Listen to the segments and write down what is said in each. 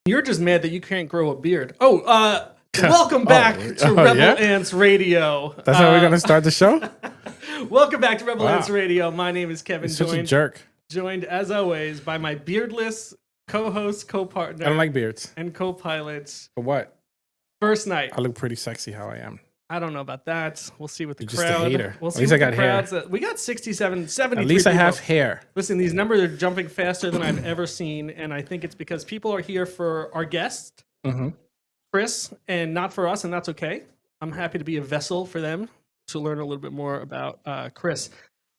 You're just mad that you can't grow a beard. Welcome back to Rebel Ants Radio. That's how we're going to start the show? Welcome back to Rebel Ants Radio. My name is Kevin. You're such a jerk. Joined, as always, by my beardless co-host, co-partner. I don't like beards. And co-pilot. For what? First night. I look pretty sexy how I am. I don't know about that. We'll see what the You're crowd. Just a hater. We'll see At least I got hair. We got 67, 73 At least I people. have hair. Listen, these numbers are jumping faster than I've ever seen, and I think it's because people are here for our guest, Chris, and not for us, and that's okay. I'm happy to be a vessel for them to learn a little bit more about Chris.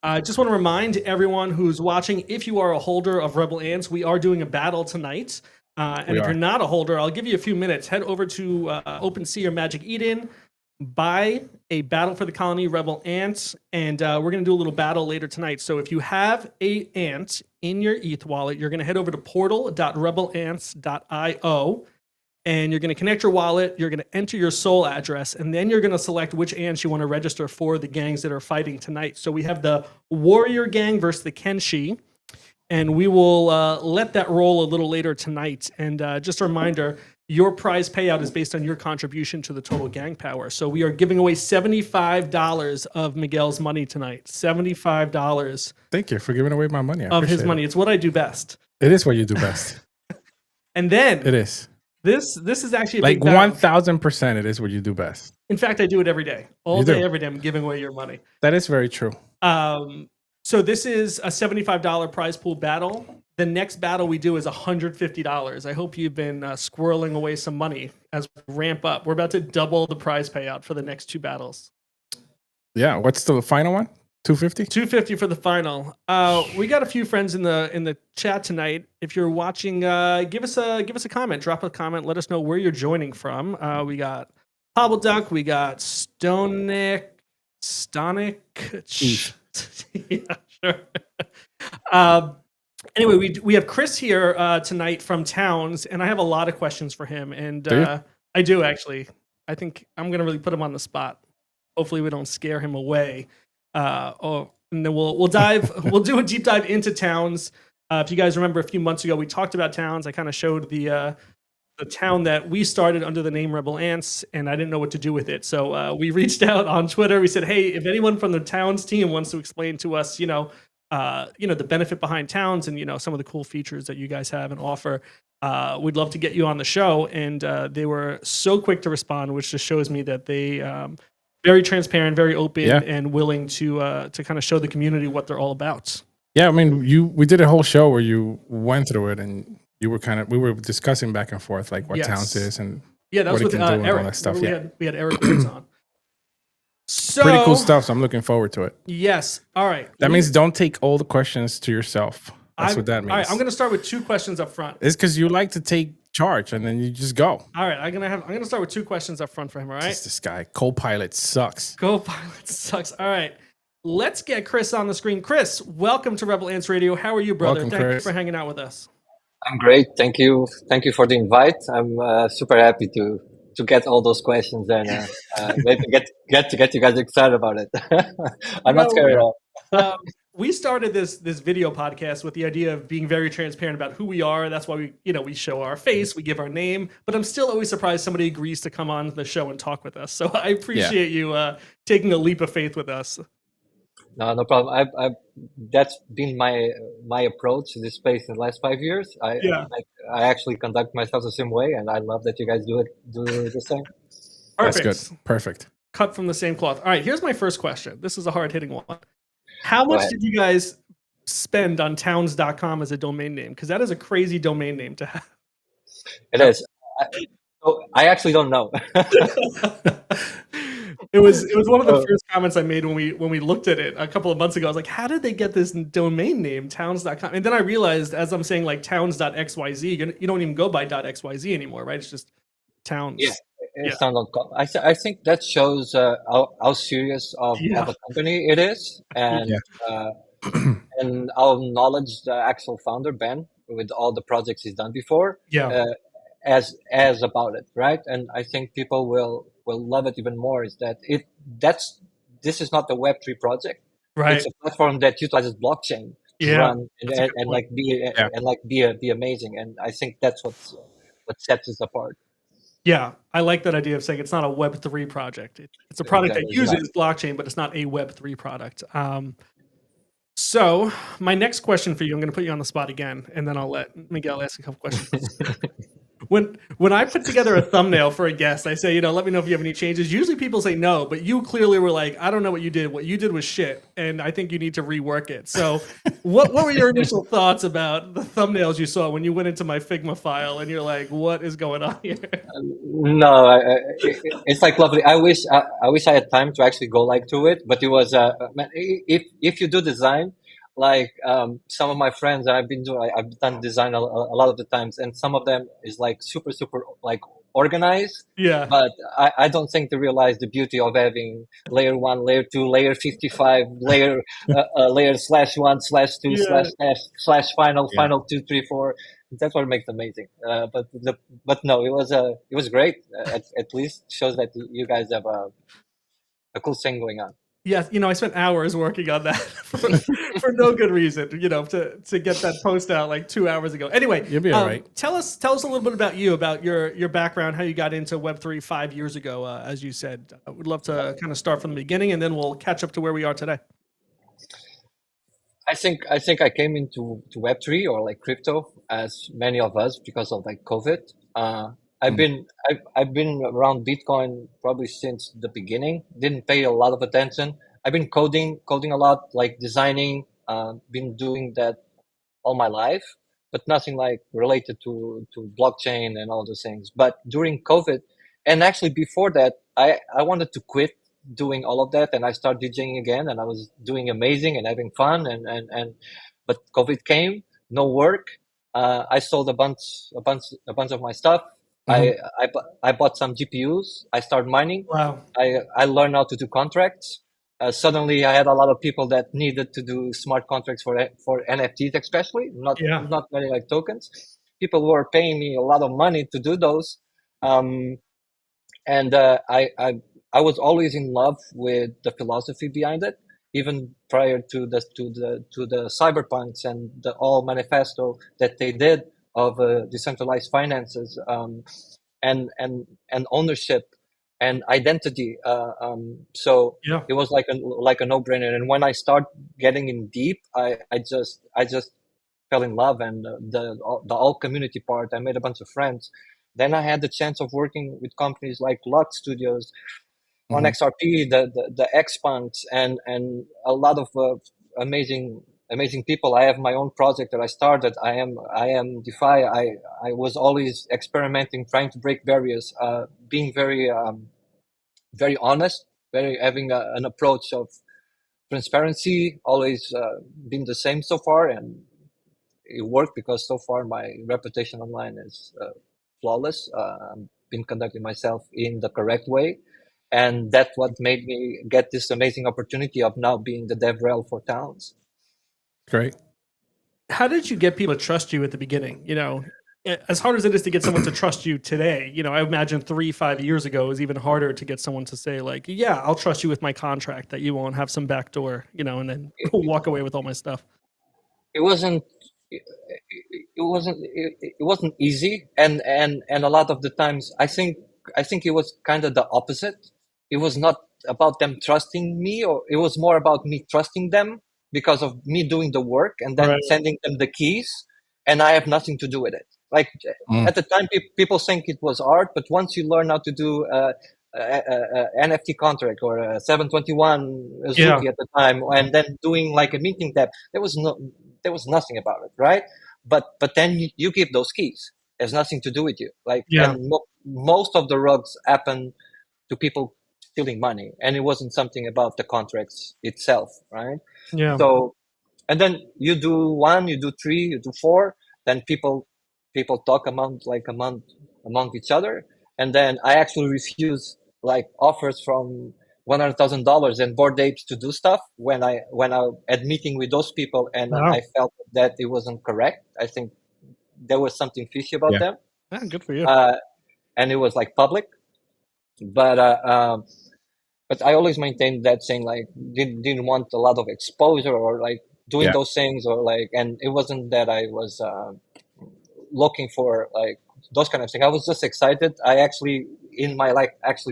I just want to remind everyone who's watching, if you are a holder of Rebel Ants, we are doing a battle tonight. And if you're not a holder, I'll give you a few minutes. Head over to OpenSea or Magic Eden, buy a Battle for the Colony Rebel Ants, and we're going to do a little battle later tonight. So if you have a ant in your ETH wallet, you're going to head over to portal.rebelants.io, and you're going to connect your wallet, you're going to enter your soul address, and then you're going to select which ants you want to register for the gangs that are fighting tonight. So we have the Warrior Gang versus the Kenshi, and we will let that roll a little later tonight. And just a reminder, your prize payout is based on your contribution to the total gang power. So we are giving away $75 of Miguel's money tonight. $75. Thank you for giving away my money. Of his money. It's what I do best. It is what you do best. And then it is. This is actually like 1,000%. It is what you do best. In fact, I do it every day, all day, every day. I'm giving away your money. That is very true. So this is a $75 prize pool battle. The next battle we do is $150. I hope you've been squirreling away some money as we ramp up. We're about to double the prize payout for the next two battles. Yeah, what's the final one? 250? 250 for the final. We got a few friends in the chat tonight. If you're watching, give us a comment. Drop a comment. Let us know where you're joining from. We got Hobble Duck. We got Stonic. Yeah, sure. Anyway, we have Chris here tonight from Towns, and I have a lot of questions for him. And I do actually. I think I'm gonna really put him on the spot. Hopefully, we don't scare him away. And then we'll do a deep dive into Towns. If you guys remember, a few months ago we talked about Towns. I kind of showed the town that we started under the name Rebel Ants, and I didn't know what to do with it. So we reached out on Twitter. We said, hey, if anyone from the Towns team wants to explain to us, the benefit behind Towns and some of the cool features that you guys have and offer, we'd love to get you on the show. And they were so quick to respond, which just shows me that they very transparent, very open, and willing to kind of show the community what they're all about. Yeah, I mean, we did a whole show where you went through it and we were discussing back and forth like what Towns is and that was with Eric. All that stuff. We had Eric on. So, pretty cool stuff. So I'm looking forward to it. Yes. All right. That means don't take all the questions to yourself. That's what that means. All right. I'm going to start with two questions up front. It's because you like to take charge and then you just go. All right. I'm going to start with two questions up front for him. All right. Just this guy, co-pilot sucks. Co-pilot sucks. All right. Let's get Chris on the screen. Chris, welcome to Rebel Ants Radio. How are you, brother? Welcome, Thank Chris. you for hanging out with us. I'm great. Thank you. Thank you for the invite. I'm super happy to get all those questions and maybe get you guys excited about it. I'm not scared at all. We started this video podcast with the idea of being very transparent about who we are. That's why we show our face, we give our name, but I'm still always surprised somebody agrees to come on the show and talk with us. So I appreciate you taking a leap of faith with us. No problem. That's been my approach to this space in the last 5 years. I actually conduct myself the same way, and I love that you guys do the same. Perfect. That's good. Perfect. Cut from the same cloth. All right, here's my first question. This is a hard-hitting one. How much did you guys spend on towns.com as a domain name? Because that is a crazy domain name to have. It is. I actually don't know. It was one of the first comments I made when we looked at it a couple of months ago. I was like, how did they get this domain name, towns.com? And then I realized, as I'm saying, like towns.xyz, you don't even go by .xyz anymore, right? It's just towns. Yeah, it's towns.com. I think that shows how serious of a company it is, and and I'll acknowledge the actual founder, Ben, with all the projects he's done before. As about it, right? And I think people will love it even more. Is that this is not the Web3 project, right? It's a platform that utilizes blockchain to run and be amazing. And I think that's what's what sets us apart. Yeah, I like that idea of saying it's not a Web3 project. It's a product that uses blockchain, but it's not a Web3 product. So my next question for you, I'm going to put you on the spot again, and then I'll let Miguel ask a couple questions. When I put together a thumbnail for a guest, I say, let me know if you have any changes. Usually people say no, but you clearly were like, I don't know what you did. What you did was shit, and I think you need to rework it. So what were your initial thoughts about the thumbnails you saw when you went into my Figma file and you're like, what is going on here? No, it's like lovely. I wish I had time to actually go through it, but it was if you do design, some of my friends I've done design a lot of the times, and some of them is super organized. Yeah. But I don't think they realize the beauty of having layer 1, layer 2, layer 55, layer layer /1/2 / final 2, 3, 4. That's what makes it amazing. But no, it was great. At least shows that you guys have a cool thing going on. Yes, I spent hours working on that for no good reason, to get that post out 2 hours ago. Anyway, you'll be all right. Tell us a little bit about you, about your background, how you got into Web3 5 years ago, as you said. I would love to kind of start from the beginning, and then we'll catch up to where we are today. I think I came into Web3 or crypto, as many of us, because of COVID. I've been around Bitcoin probably since the beginning. Didn't pay a lot of attention. I've been coding a lot, designing. Been doing that all my life, but nothing related to blockchain and all those things. But during COVID, and actually before that, I wanted to quit doing all of that, and I started DJing again, and I was doing amazing and having fun, but COVID came, no work. I sold a bunch of my stuff. I bought some GPUs. I started mining. Wow. I learned how to do contracts. Suddenly, I had a lot of people that needed to do smart contracts for NFTs, especially not many tokens. People were paying me a lot of money to do those, and I was always in love with the philosophy behind it, even prior to the cyberpunks and the all manifesto that they did of decentralized finances, and ownership and identity. So it was like a no-brainer. And when I start getting in deep, I just fell in love, and the all community part. I made a bunch of friends. Then I had the chance of working with companies like Lot Studios on XRP, the Xpunks, and a lot of amazing people. I have my own project that I started. I am DeFi. I was always experimenting, trying to break barriers, being very very honest, having an approach of transparency. Always been the same so far, and it worked because so far my reputation online is flawless. I've been conducting myself in the correct way. And that's what made me get this amazing opportunity of now being the DevRel for Towns. Great. How did you get people to trust you at the beginning? As hard as it is to get someone to trust you today, I imagine 3-5 years ago it was even harder to get someone to say yeah, I'll trust you with my contract, that you won't have some backdoor, and then walk away with all my stuff. It wasn't easy, and a lot of the times I think it was kind of the opposite. It was not about them trusting me, or it was more about me trusting them because of me doing the work and then sending them the keys, and I have nothing to do with it. At the time, people think it was art, but once you learn how to do NFT contract or a 721 Azuki at the time, and then doing a meeting tab, there was nothing about it, right? But then you give those keys. There's nothing to do with you. And most of the rugs happen to people stealing money, and it wasn't something about the contracts itself, right? Yeah. So, and then you do 1, you do 3, you do 4, then people talk among each other, and then I actually refuse offers from $100,000 and Bored Apes to do stuff when I had meeting with those people, and I felt that it wasn't correct. I think there was something fishy about them. Yeah, good for you. And it was public, but I always maintained that saying didn't want a lot of exposure or doing those things, or and it wasn't that I was looking for those kind of things. I was just excited. I actually, in my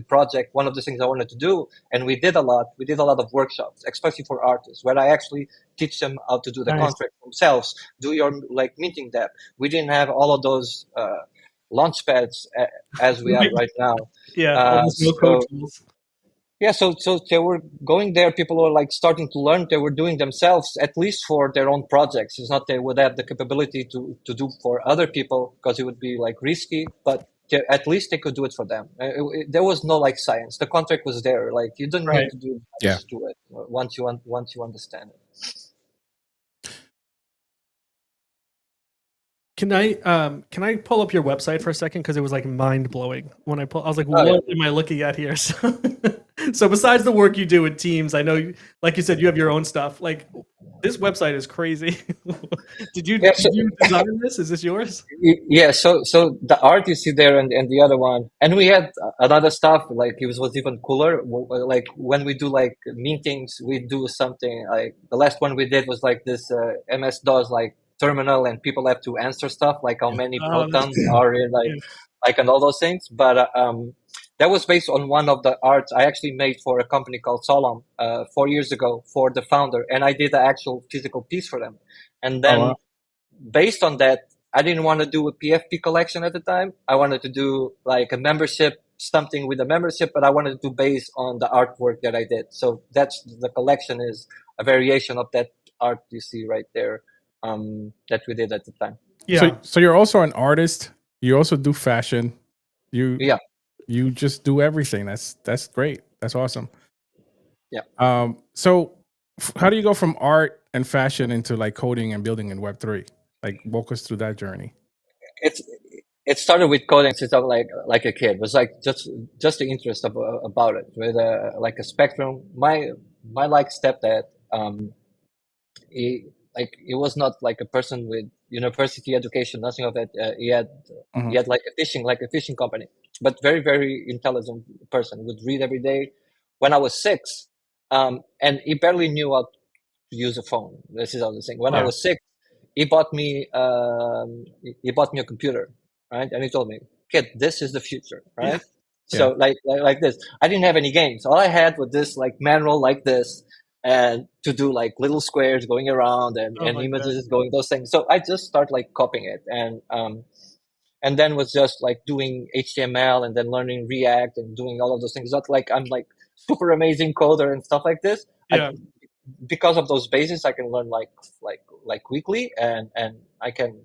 project, one of the things I wanted to do, and we did a lot of workshops, especially for artists, where I actually teach them how to do the contract themselves, do your minting that. We didn't have all of those launch pads as we are right now. All those no-code tools. Yeah, so they were going there. People were like starting to learn. They were doing themselves, at least for their own projects. It's not they would have the capability to do for other people because it would be like risky. But at least they could do it for them. There was no like science. The contract was there. Like you don't need to do it once you understand it. Can I pull up your website for a second, because it was like mind blowing when I was like, what am I looking at here? So besides the work you do with teams, I know, like you said, you have your own stuff. Like, this website is crazy. Did you design this? Is this yours? Yeah. So the art you see there and the other one, and we had another stuff. Like it was even cooler. Like when we do like meetings, we do something like the last one we did was like this MS DOS like terminal, and people have to answer stuff like how many protons are in like and all those things. But that was based on one of the arts I actually made for a company called Solom 4 years ago for the founder, and I did the actual physical piece for them. And then based on that, I didn't want to do a PFP collection at the time. I wanted to do like a membership, something with a membership, but I wanted to do based on the artwork that I did. So that's the collection is a variation of that art you see right there that we did at the time. Yeah. So you're also an artist. You also do fashion. You just do everything. That's great. That's awesome. Yeah. So how do you go from art and fashion into like coding and building in Web3? Like walk us through that journey. It started with coding since I was like a kid. It was like just the interest about it with like a spectrum. My like stepdad, he was not like a person with university education, nothing of that. He had like a fishing company, but very, very intelligent person, would read every day. When I was 6, and he barely knew how to use a phone. This is the thing. When I was 6, he bought me a computer, right? And he told me, "Kid, this is the future, right?" So like this. I didn't have any games. All I had was this like manual like this, and to do like little squares going around and images going, those things. So I just started like copying it, and then was just like doing HTML and then learning React and doing all of those things. Not like I'm like super amazing coder and stuff like this. Because of those bases, I can learn like quickly, and I can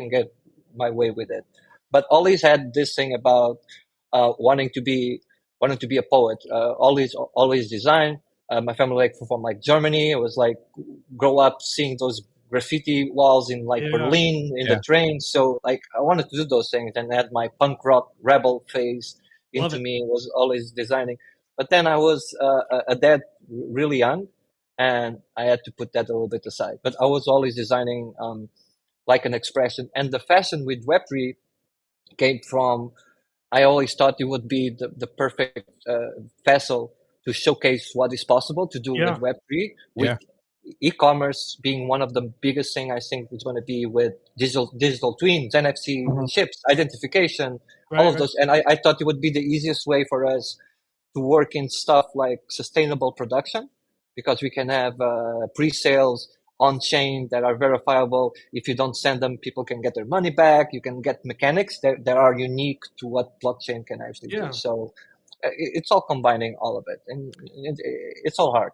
get my way with it. But always had this thing about wanting to be a poet. Always design. My family like from like Germany. It was like grow up seeing those graffiti walls in like Berlin in the train. So like I wanted to do those things, and had my punk rock rebel phase into me. Was always designing. But then I was a dad really young, and I had to put that a little bit aside. But I was always designing like an expression. And the fashion with Web3 came from, I always thought it would be the perfect vessel to showcase what is possible to do with Web3. With e-commerce being one of the biggest thing I think is going to be with digital twins, NFC chips, identification, all of those. And I thought it would be the easiest way for us to work in stuff like sustainable production, because we can have pre-sales on chain that are verifiable. If you don't send them, people can get their money back. You can get mechanics that are unique to what blockchain can actually do. So it's all combining all of it, and it's all hard.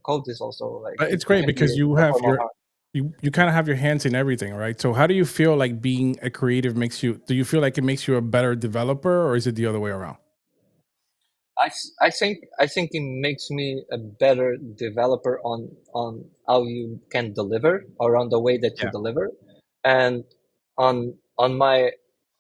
Code is also like, but it's great because you have you kind of have your hands in everything, right? So how do you feel like being a creative do you feel like it makes you a better developer, or is it the other way around? I think it makes me a better developer on how you can deliver, or on the way that you deliver. And on my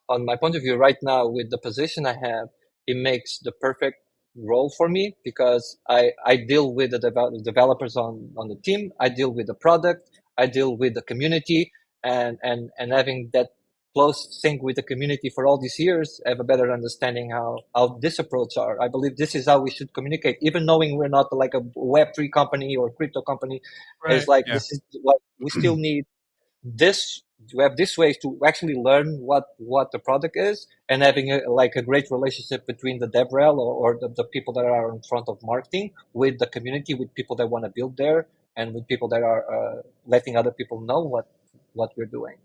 point of view right now, with the position I have, it makes the perfect role for me, because I deal with the developers on the team. I deal with the product. I deal with the community, and having that close sync with the community for all these years, I have a better understanding how this approach are. I believe this is how we should communicate, even knowing we're not like a Web3 company or crypto company. It's like this is what we still need. This this way to actually learn what the product is, and having a great relationship between the DevRel or the people that are in front of marketing with the community, with people that want to build there, and with people that are letting other people know what we're doing.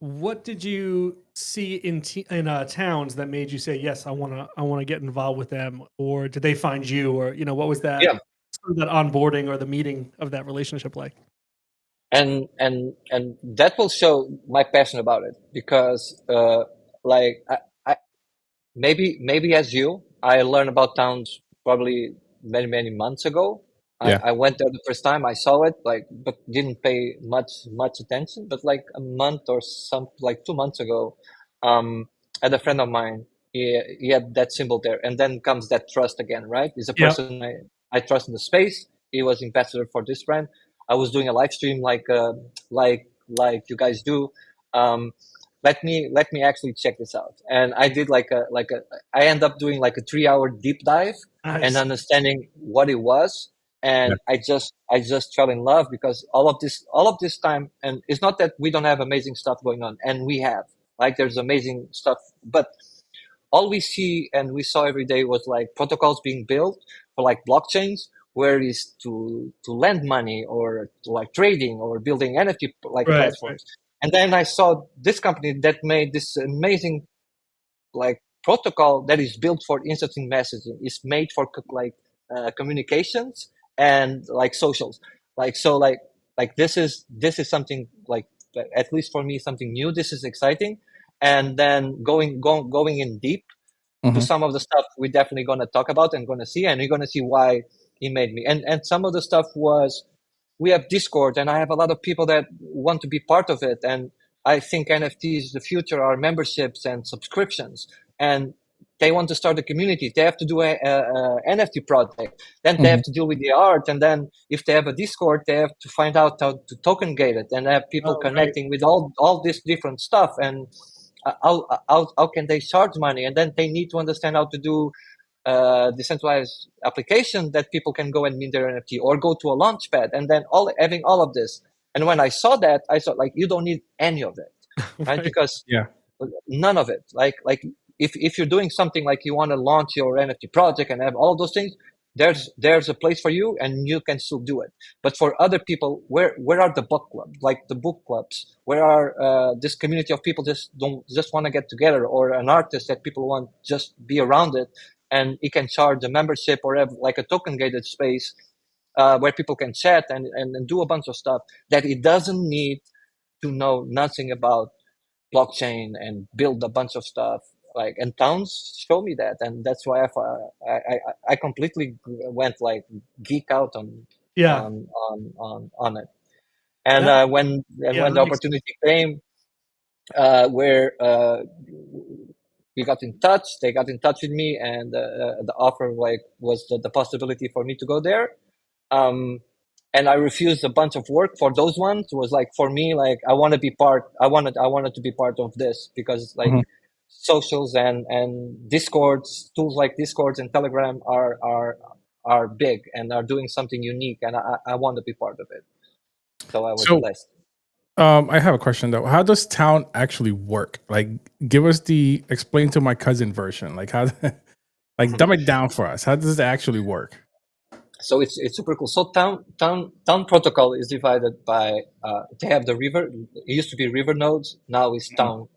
What did you see in towns that made you say, yes, I want to get involved with them? Or did they find you? Or, what was that, that onboarding or the meeting of that relationship like? And that will show my passion about it, because like I maybe as you, I learned about towns probably many months ago. I went there the first time, I saw it, but didn't pay much attention. But like a month or like 2 months ago, had a friend of mine, he had that symbol there, and then comes that trust again, right? He's a person I trust in the space. He was ambassador for this brand. I was doing a live stream like you guys do. Let me actually check this out. And I did I end up doing like a 3-hour deep dive and understanding what it was. And I just fell in love, because all of this time, and it's not that we don't have amazing stuff going on, and we have, like, there's amazing stuff, but all we see and we saw every day was like protocols being built for like blockchains, where it is to lend money, or to like trading, or building NFT platforms. And then I saw this company that made this amazing like protocol that is built for instant messaging. It's made for communications and like socials. This is something like, at least for me, something new. This is exciting. And then going in deep to some of the stuff we're definitely going to talk about and going to see, and you're going to see why he made me. And some of the stuff was, we have Discord, and I have a lot of people that want to be part of it. And I think NFTs, the future, are memberships and subscriptions. And they want to start a community. They have to do a NFT project. Then they have to deal with the art. And then if they have a Discord, they have to find out how to token gate it and have people connecting with all this different stuff. And how can they charge money? And then they need to understand how to do decentralized application that people can go and mint their NFT, or go to a launch pad, and then having all of this. And when I saw that, I thought, like, you don't need any of it, right? Because none of it. Like if you're doing something like you want to launch your NFT project and have all those things, there's a place for you, and you can still do it. But for other people, where are the book clubs, like the book clubs? Where are this community of people just want to get together, or an artist that people want just be around it? And it can charge a membership, or have like a token gated space where people can chat and do a bunch of stuff that it doesn't need to know nothing about blockchain and build a bunch of stuff. Like, and towns show me that, and that's why I completely went like geek out on it. And when the opportunity came, where we got in touch. They got in touch with me, and the offer was the possibility for me to go there. And I refused a bunch of work for those ones. It was like, for me, like, I want to be part. I wanted to be part of this, because like socials and Discords, tools like Discords and Telegram are big and are doing something unique, and I want to be part of it. So I was blessed. I have a question though. How does town actually work? Like, explain to my cousin version. Like, how, like, dumb it down for us. How does it actually work? So it's super cool. So town protocol is divided by they have the river. It used to be river nodes. Now it's town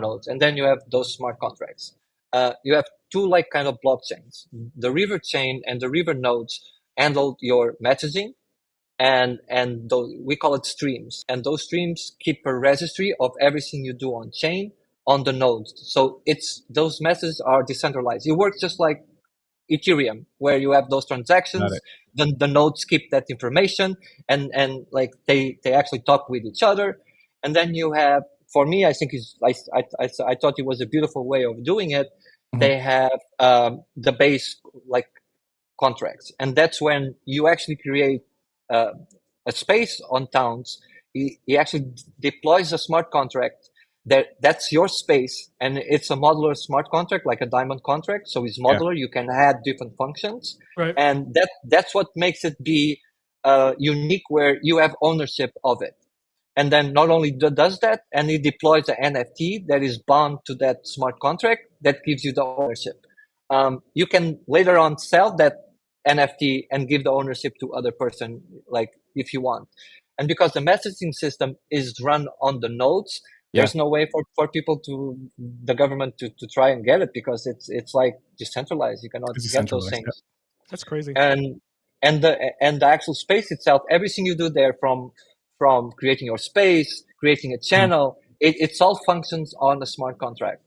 nodes, and then you have those smart contracts. You have two like kind of blockchains. The river chain and the river nodes handle your messaging. And we call it streams, and those streams keep a registry of everything you do on chain on the nodes. So those messages are decentralized. It works just like Ethereum, where you have those transactions, then the nodes keep that information, and like they actually talk with each other. And then you have, for me, I think I thought it was a beautiful way of doing it. They have the base like contracts, and that's when you actually create a space on towns. He actually deploys a smart contract that's your space, and it's a modular smart contract, like a diamond contract. So it's modular. You can add different functions, and that's what makes it be unique, where you have ownership of it. And then not only does that, and it deploys the NFT that is bound to that smart contract that gives you the ownership. You can later on sell that NFT and give the ownership to other person, like if you want. And because the messaging system is run on the nodes, there's no way for people the government to try and get it, because it's like decentralized. You cannot get those things. That's crazy. And the actual space itself, everything you do there, from creating your space, creating a channel, it's all functions on a smart contract.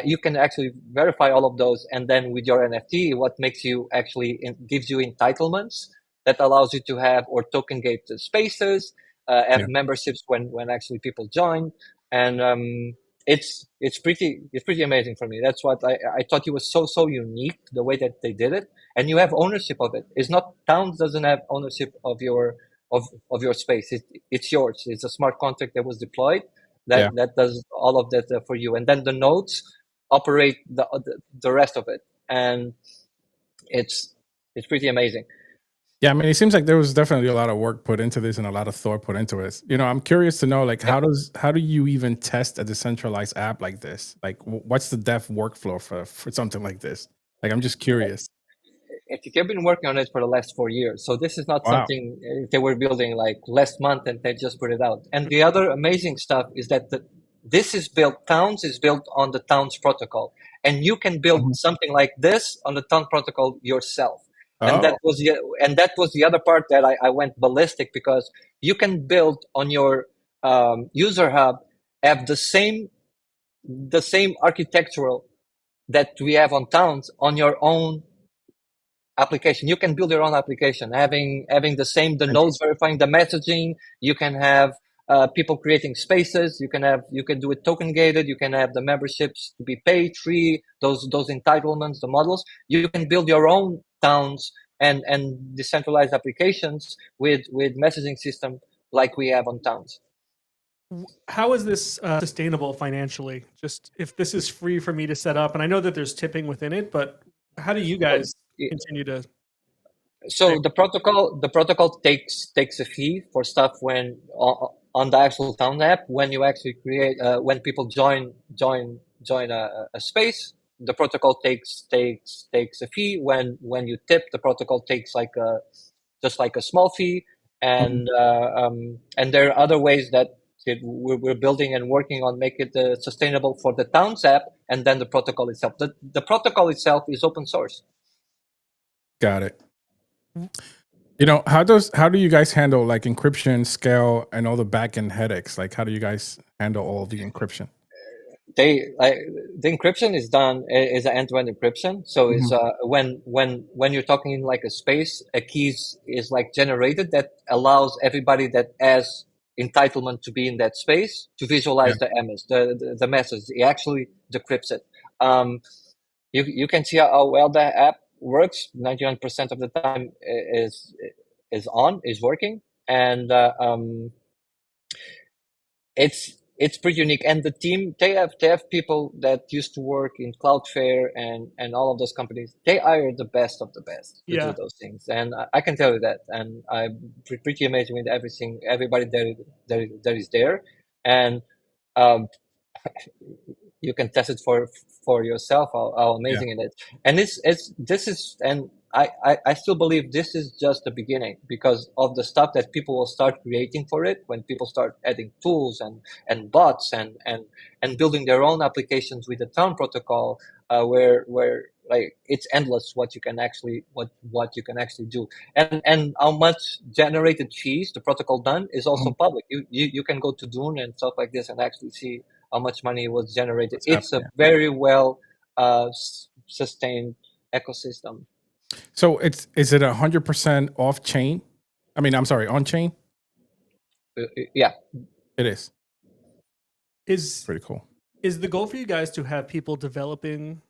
You can actually verify all of those, and then with your NFT, what makes you actually gives you entitlements that allows you to have or token gate spaces, have memberships when actually people join, and it's pretty amazing for me. That's what I thought it was so unique, the way that they did it, and you have ownership of it. It's not Towns doesn't have ownership of your space. It's yours. It's a smart contract that was deployed that does all of that for you, and then the nodes operate the rest of it, and it's pretty amazing. Yeah, I mean, it seems like there was definitely a lot of work put into this and a lot of thought put into it. You know, I'm curious to know, like, how do you even test a decentralized app like this? Like, what's the dev workflow for something like this? Like, I'm just curious. They've been working on it for the last 4 years, so this is not something they were building like last month and they just put it out. And the other amazing stuff is that Towns is built on the Towns protocol, and you can build something like this on the Towns protocol yourself. And that was the other part that I went ballistic, because you can build on your user hub, have the same architectural that we have on Towns on your own application. You can build your own application, having the nodes verifying the messaging. You can have people creating spaces. You can do it token gated. You can have the memberships to be paid, free, those entitlements, the models. You can build your own Towns and decentralized applications with messaging system like we have on Towns. How is this sustainable financially? Just if this is free for me to set up, and I know that there's tipping within it, but how do you guys continue to? So the protocol takes a fee for stuff when on the actual Town app, when you actually create when people join a space. The protocol takes a fee. When you tip, the protocol takes just like a small fee, and there are other ways that we're building and working on make it sustainable for the Towns app, and then the protocol itself. The protocol itself is open source. Got it. You know, how do you guys handle like encryption, scale, and all the backend headaches? Like, how do you guys handle all the encryption? The encryption is done is an end-to-end encryption. So it's when you're talking in like a space, a key is like generated that allows everybody that has entitlement to be in that space to visualize the message. It actually decrypts it. You can see how well the app works. 99% of the time is working, and it's pretty unique. And the team, they have people that used to work in Cloudflare and all of those companies. They hire the best of the best to do those things, and I can tell you that. And I'm pretty amazed with everybody that is there, and you can test it for yourself how amazing it is. And this is and I still believe this is just the beginning, because of the stuff that people will start creating for it when people start adding tools and bots and building their own applications with the Town protocol, where like it's endless what you can actually do, and how much generated fees the protocol done is also public. You can go to Dune and stuff like this and actually see how much money was generated. It's a very well sustained ecosystem. So is it 100% off chain? I mean, I'm sorry, on chain? Yeah, it is. Is pretty cool. Is the goal for you guys to have people developing?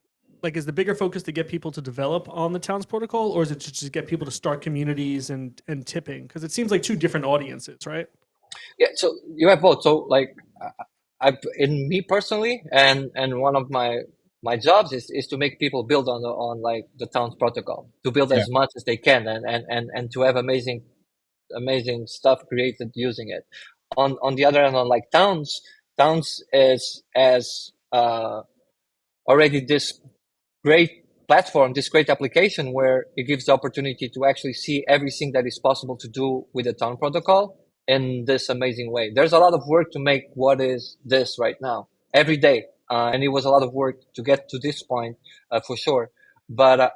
Like, is the bigger focus to get people to develop on the Towns protocol, or is it to just get people to start communities and tipping? Because it seems like two different audiences, right? Yeah. So you have both. So like, in me personally, and one of my jobs is to make people build on like the Towns protocol, to build as much as they can, and to have amazing stuff created using it. on the other hand, on like Towns is as already this great platform, this great application where it gives the opportunity to actually see everything that is possible to do with the Town protocol in this amazing way. There's a lot of work to make what is this right now every day. And it was a lot of work to get to this point, for sure. But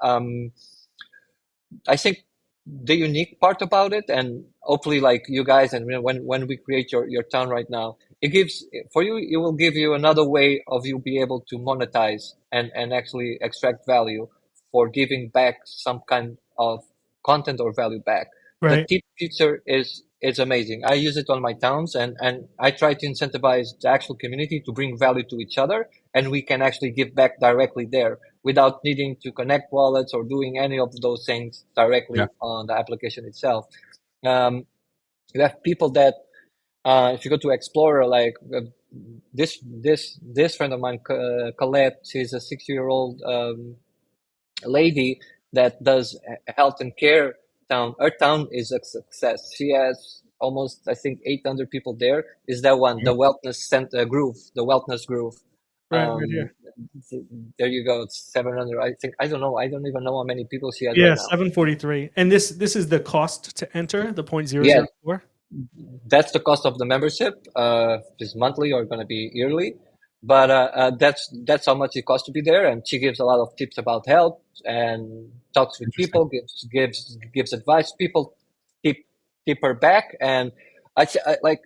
I think the unique part about it, and hopefully like you guys, and when we create your town right now, it gives for you, it will give you another way of you be able to monetize and actually extract value for giving back some kind of content or value back. The Right. tip feature is amazing. I use it on my towns, and I try to incentivize the actual community to bring value to each other, and we can actually give back directly there without needing to connect wallets or doing any of those things directly Yeah. on the application itself. You have people that, if you go to Explorer, like this friend of mine, Colette, she's a 60-year-old lady that does health and care town. Her town is a success. She has almost, I think, 800 people there. Is that one, the wellness center groove, the wellness groove. Right here. There you go. It's 700. I think, I don't know. I don't even know how many people she has Yeah, right now. 743. And this is the cost to enter, the Yeah, 0.004? that's the cost of the membership. Is monthly or going to be yearly, but that's how much it costs to be there. And she gives a lot of tips about health and talks with people, gives advice. People tip her back, and I like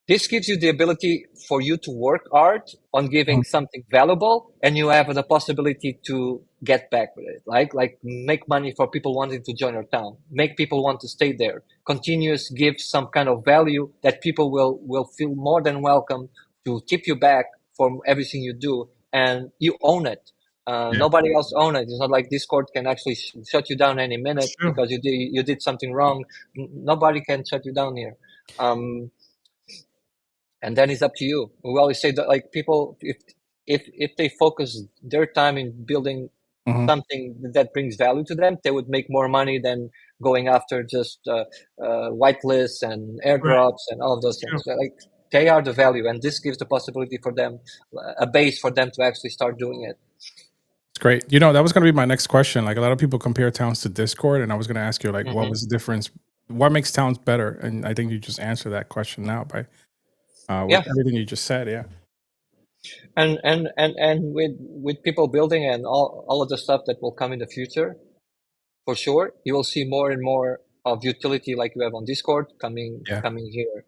this gives you the ability for you to work hard on giving something valuable, and you have the possibility to get back with it. Like make money for people wanting to join your town, make people want to stay there, continuous give some kind of value that people will feel more than welcome to tip you back for everything you do, and you own it. Nobody else own it. It's not like Discord can actually shut you down any minute because you did something wrong. Nobody can shut you down here. And then it's up to you. We always say that like people, if they focus their time in building something that brings value to them, they would make more money than going after just whitelists and airdrops and all of those things. Like they are the value, and this gives the possibility for them, a base for them to actually start doing it. It's great. You know, that was going to be my next question. Like a lot of people compare towns to Discord, and I was going to ask you, like, what was the difference? What makes towns better? And I think you just answered that question now by with everything you just said. Yeah. And with people building and all of the stuff that will come in the future, for sure, you will see more and more of utility like you have on Discord coming here.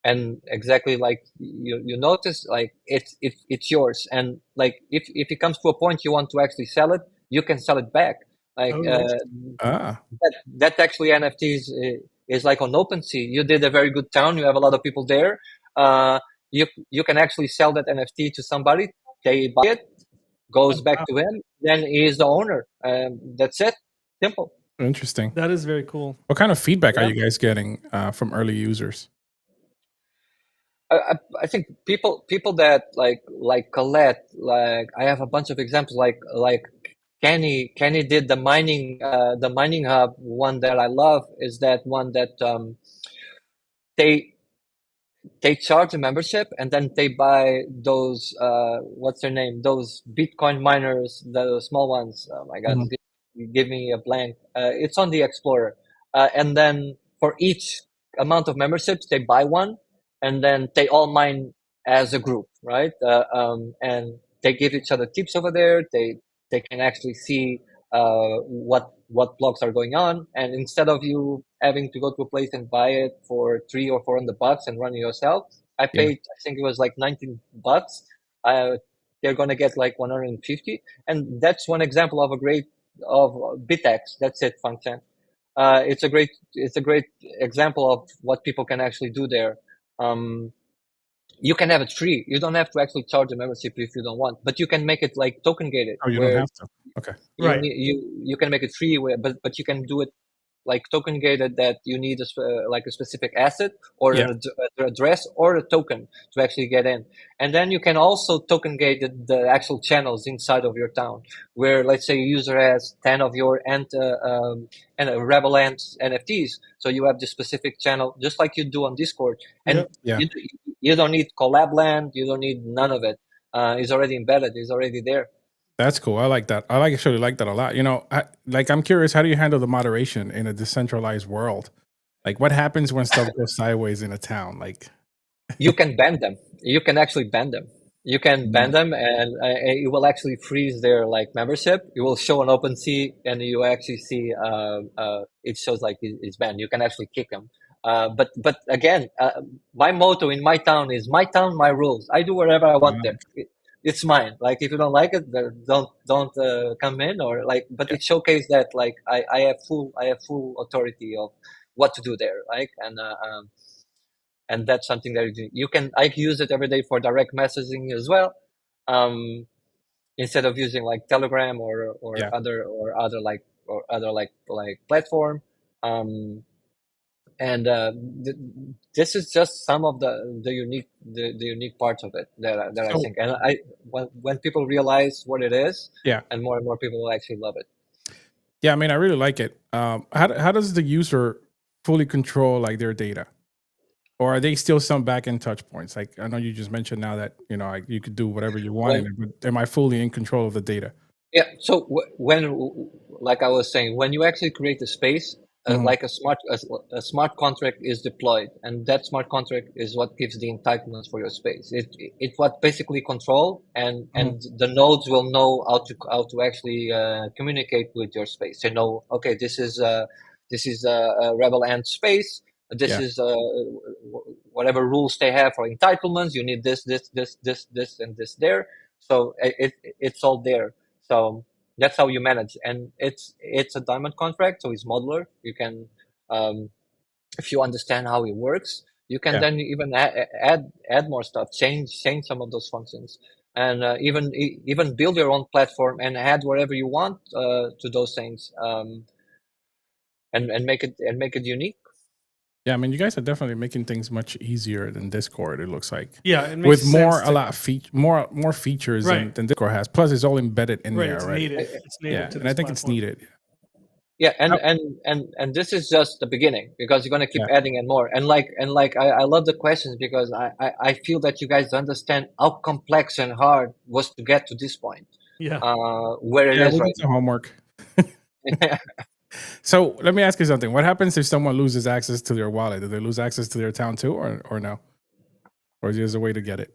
And exactly like you notice, like it's yours. And like if it comes to a point you want to actually sell it, you can sell it back. Like that actually NFTs is like on OpenSea. You did a very good town. You have a lot of people there. You can actually sell that NFT to somebody. They buy it, goes back to him. Then he is the owner. That's it. Simple. Interesting. That is very cool. What kind of feedback are you guys getting from early users? I think people that like Colette, like I have a bunch of examples like Kenny did the mining hub. One that I love is that one that they charge a membership and then they buy those what's their name, those Bitcoin miners, the small ones. Oh my god, give me a blank. It's on the Explorer, and then for each amount of memberships they buy one, and then they all mine as a group, right? And they give each other tips over there. They can actually see what blocks are going on, and instead of you having to go to a place and buy it for $300 or $400 and run it yourself, I paid I think it was like $19. They're gonna get like 150, and that's one example of BitX. That's it, function. It's a great example of what people can actually do there. You can have it free. You don't have to actually charge a membership if you don't want, but you can make it like token gated. Oh, you don't have to. Okay. Right. You can make it free, but you can do it like token gated that you need like a specific asset or Yeah. an address or a token to actually get in. And then you can also token gate the actual channels inside of your town, where let's say a user has 10 of your and Rebel Ant NFTs. So you have this specific channel, just like you do on Discord. And Yeah. you don't need collab land. You don't need none of it. It's already embedded. It's already there. That's cool. I like that. Actually like that a lot. You know, I'm curious, how do you handle the moderation in a decentralized world? Like, what happens when stuff goes sideways in a town? Like, you can ban them. You can actually ban them. You can ban them, and it will actually freeze their like membership. You will show an OpenSea, and you actually see it shows like it's banned. You can actually kick them. But again, my motto in my town is my town, my rules. I do whatever I want there. It's mine. Like if you don't like it, don't come in or like. But it showcased that like I have full authority of what to do there, right? And that's something that I use it every day for direct messaging as well. Instead of using like Telegram or other like platform. And this is just some of the unique parts of it that I think, and when people realize what it is, and more people will actually love it. Yeah, I mean, I really like it. How does the user fully control like their data, or are they still some back end touch points? Like, I know you just mentioned now that you could do whatever you want, but am I fully in control of the data? Yeah. So when, like I was saying, when you actually create a space, like a smart contract is deployed, and that smart contract is what gives the entitlements for your space. It's what basically control, and the nodes will know how to actually communicate with your space. They know, okay, this is a Rebel Ant space. This is whatever rules they have for entitlements. You need this, and this there. So it's all there. So that's how you manage, and it's a diamond contract, so it's modular. You can, if you understand how it works, you can then even add more stuff, change some of those functions, and even build your own platform and add whatever you want to those things, and make it unique. Yeah, I mean, you guys are definitely making things much easier than Discord. It looks like, it makes with a lot of more features than Discord has. Plus, it's all embedded in there, it's right? native. It's native to and I think platform. it's needed. Yeah, and this is just the beginning, because you're gonna keep adding and more. And I love the questions, because I feel that you guys understand how complex and hard was to get to this point. Yeah. Where it is right now. Homework. So let me ask you something. What happens if someone loses access to their wallet? Do they lose access to their town too, or no? Or is there a way to get it?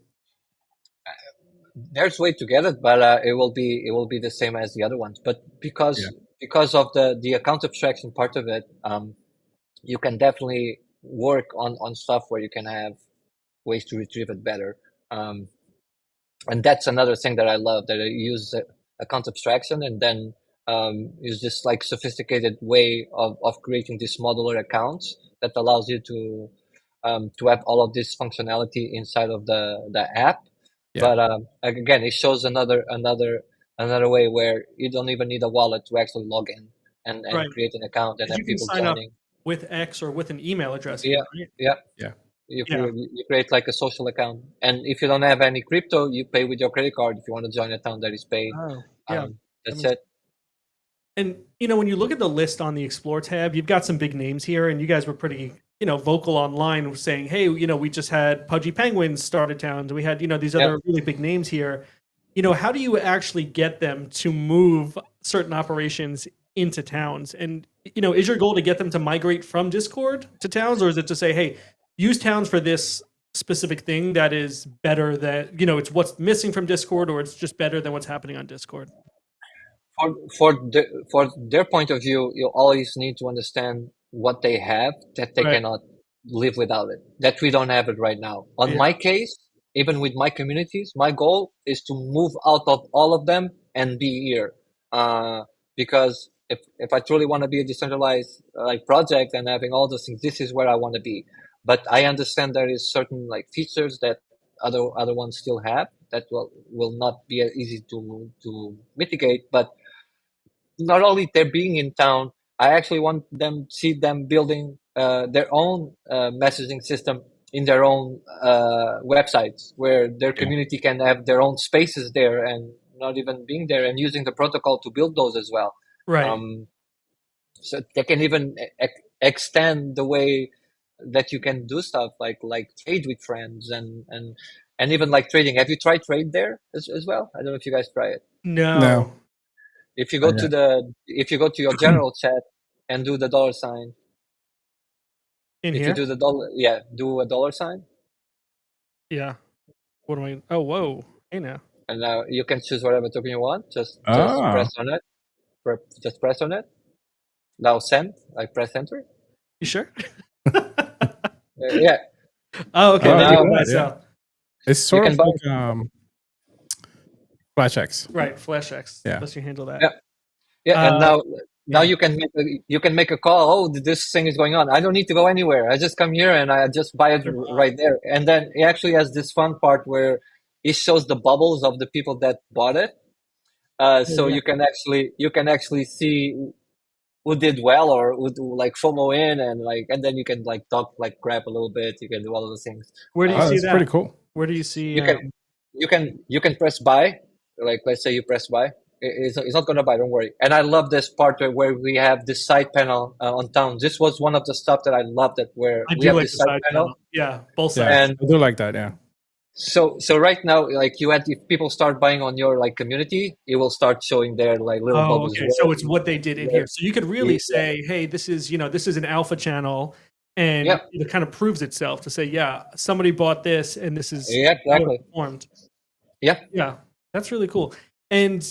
There's a way to get it, but it will be the same as the other ones. But because of the account abstraction part of it, you can definitely work on stuff where you can have ways to retrieve it better. And that's another thing that I love, that I use account abstraction, and then use this like sophisticated way of creating these modular accounts that allows you to have all of this functionality inside of the app. But again, it shows another way where you don't even need a wallet to actually log in and create an account and have people joining up with X or with an email address. Yeah, right? yeah. You create like a social account, and if you don't have any crypto, you pay with your credit card. If you want to join a town that is paid, that's it. And when you look at the list on the Explore tab, you've got some big names here, and you guys were pretty vocal online saying, hey, we just had Pudgy Penguins start a town. We had these other really big names here. How do you actually get them to move certain operations into towns? And is your goal to get them to migrate from Discord to towns, or is it to say, hey, use towns for this specific thing that is better than it's what's missing from Discord, or it's just better than what's happening on Discord? For their point of view, you always need to understand what they have that they cannot live without it, that we don't have it right now. On my case, even with my communities, my goal is to move out of all of them and be here. Because if I truly want to be a decentralized like project and having all those things, this is where I want to be. But I understand there is certain like features that other ones still have that will not be as easy to mitigate. But not only they're being in town, I actually want them see them building their own messaging system in their own websites, where their community can have their own spaces there, and not even being there and using the protocol to build those as well. Right. So they can even extend the way that you can do stuff like trade with friends and even like trading. Have you tried trade there as well? I don't know if you guys try it. No. If you go to your general chat and do the $sign. In If here? you do the do a $sign. Yeah. What am I? Oh, whoa. Hey now. And now you can choose whatever token you want. Just press on it. Just press on it. Now send. Like press enter. You sure? Yeah. Oh, okay. Now, it's sort of like FlashX. Right, FlashX. Yeah. Lets you handle that. Yeah, and now you can make a call. Oh, this thing is going on. I don't need to go anywhere. I just come here and I just buy it right there. And then it actually has this fun part where it shows the bubbles of the people that bought it. So you can actually see who did well or who like FOMO in, and then you can like talk, like grab a little bit. You can do all of those things. Where do you see that? Pretty cool. Where do you see? You can press buy. Like let's say you press buy. It's not going to buy. Don't worry. And I love this part where we have this side panel on town. This was one of the stuff that I loved. It where we have this side panel. Yeah, both sides. Yeah, and I do like that. Yeah. So right now, like if people start buying on your like community, it will start showing their like little bubbles. Okay, so it's what they did in here. So you could really say, hey, this is an alpha channel, and it kind of proves itself to say, yeah, somebody bought this, and this is exactly formed. Yeah, that's really cool. And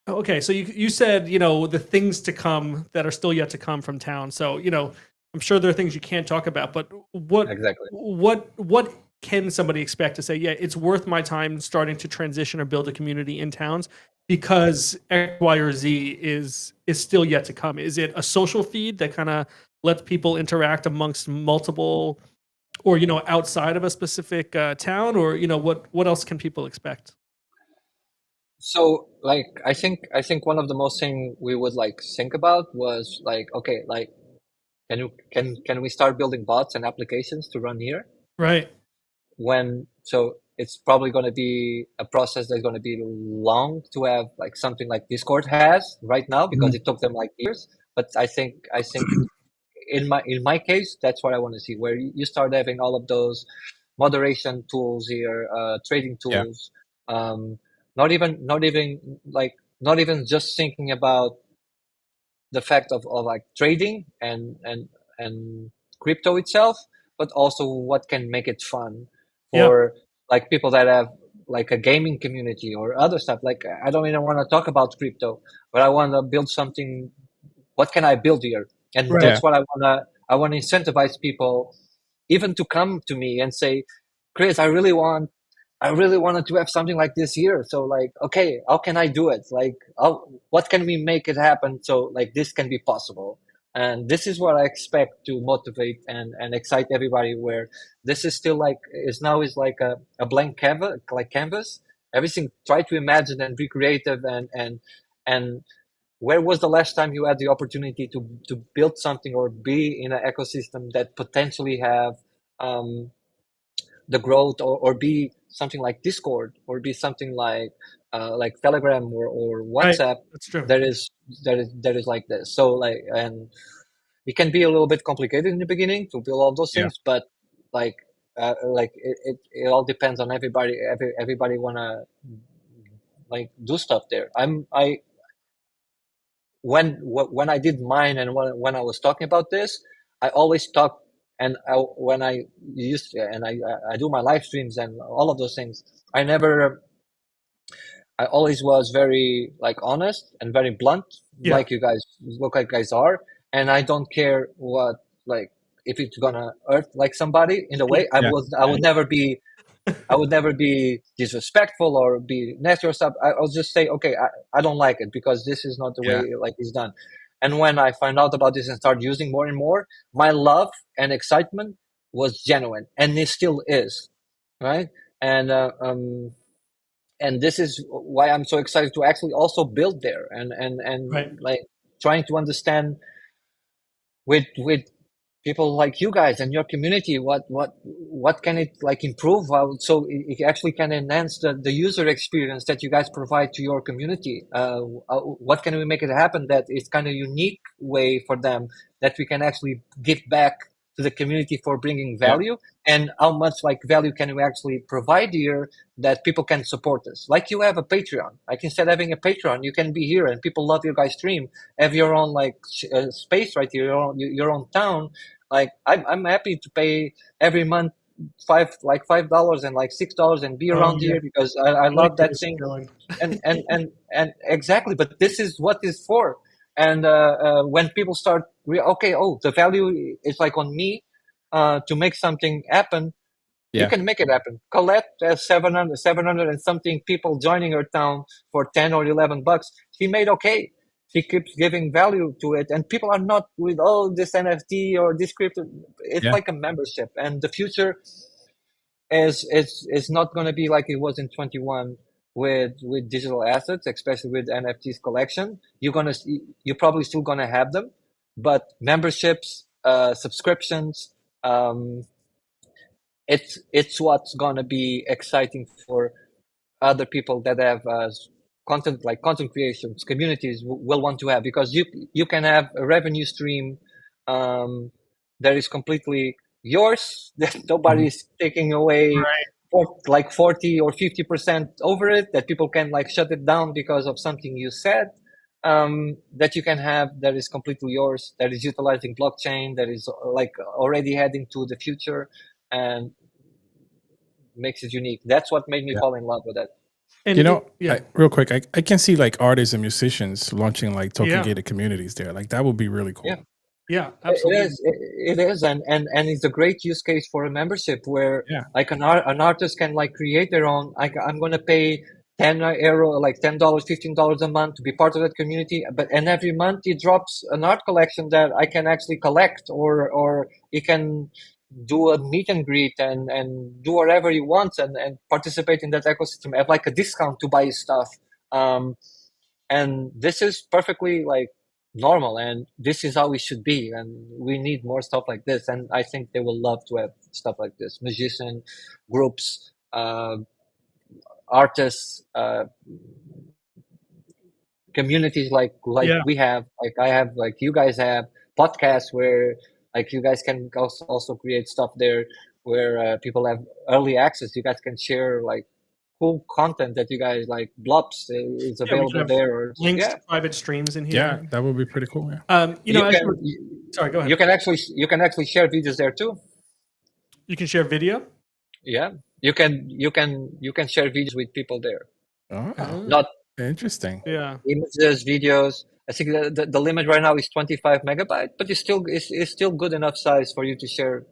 okay, so you said the things to come that are still yet to come from town. So I'm sure there are things you can't talk about, but what can somebody expect to say, yeah, it's worth my time starting to transition or build a community in towns because X, Y, or Z is still yet to come? Is it a social feed that kind of lets people interact amongst multiple, or outside of a specific town, or what else can people expect? So like I think one of the most thing we would like think about was like, okay, like can we start building bots and applications to run here? Right. So it's probably going to be a process that's going to be long to have like something like Discord has right now, because it took them like years. But I think in my case, that's what I want to see, where you start having all of those moderation tools here, trading tools, not even just thinking about the fact of like trading and crypto itself, but also what can make it fun for like people that have like a gaming community or other stuff. Like I don't even want to talk about crypto, but I want to build something. What can I build here? And that's what I want to incentivize people even to come to me and say, Chris, I really wanted to have something like this here. So like, okay, how can I do it? Like, what can we make it happen so like this can be possible? And this is what I expect to motivate and excite everybody, where this is still like is like a blank canvas. Everything, try to imagine and be creative and where was the last time you had the opportunity to build something or be in an ecosystem that potentially have the growth or be something like Discord or be something like Telegram or WhatsApp? Right. That's true. That is like this. So like, and it can be a little bit complicated in the beginning to build all those things, but like it all depends on everybody. Everybody wanna like do stuff there. When I did mine and when I was talking about this, I always talk, and when I used and I do my live streams and all of those things, I always was very like honest and very blunt, like you guys look like guys are, and I don't care what, like, if it's gonna hurt like somebody in a way. I would never be disrespectful or be nasty or stuff. I'll just say, okay, I don't like it because this is not the way like it's done. And when I find out about this and start using more and more, my love and excitement was genuine, and it still is, right? And this is why I'm so excited to actually also build there and right. like trying to understand with people like you guys and your community, what can it like improve, so it actually can enhance the user experience that you guys provide to your community. What can we make it happen that it's kind of unique way for them that we can actually give back to the community for bringing value, and how much like value can we actually provide here that people can support us. Like you have a Patreon, like instead of having a Patreon, you can be here and people love your guys stream, have your own like space right here, your own town. Like I'm happy to pay every month $5 and like $6 and be around here because I love that thing. And exactly, but this is what it's for. And when people start, the value is like on me to make something happen. You can make it happen. Colette has 700 and something people joining her town for 10 or 11 bucks. She made okay. She keeps giving value to it, and people are not with this NFT or this crypto. It's like a membership, and the future is not going to be like it was in 21 with digital assets, especially with NFTs collection. You're probably still gonna have them, but memberships, subscriptions, it's what's gonna be exciting for other people that have content, like content creations, communities will want to have, because you can have a revenue stream that is completely yours, that nobody's taking away for like 40 or 50% over it, that people can like shut it down because of something you said, that you can have, that is completely yours, that is utilizing blockchain, that is like already heading to the future and makes it unique. That's what made me fall in love with it. And real quick, I can see like artists and musicians launching like token gated communities there. Like that would be really cool. Yeah, absolutely. It is, and it's a great use case for a membership where like an artist can like create their own. I'm going to pay €10, like $10, $15 a month to be part of that community. And every month it drops an art collection that I can actually collect, or it can do a meet and greet and do whatever you want and participate in that ecosystem, have like a discount to buy stuff. And this is perfectly like normal, and this is how it should be, and we need more stuff like this. And I think they will love to have stuff like this. Musician groups, artists, communities like we have, like I have, like you guys have, podcasts where like you guys can also create stuff there where people have early access. You guys can share like cool content that you guys like, blobs is available there, or links to private streams in here. Yeah, that would be pretty cool. Sorry, go ahead. You can actually share videos there too. You can share video. Yeah, you can share videos with people there. Not interesting. Yeah, images, videos. I think the limit right now is 25 megabytes, but it's still good enough size for you to share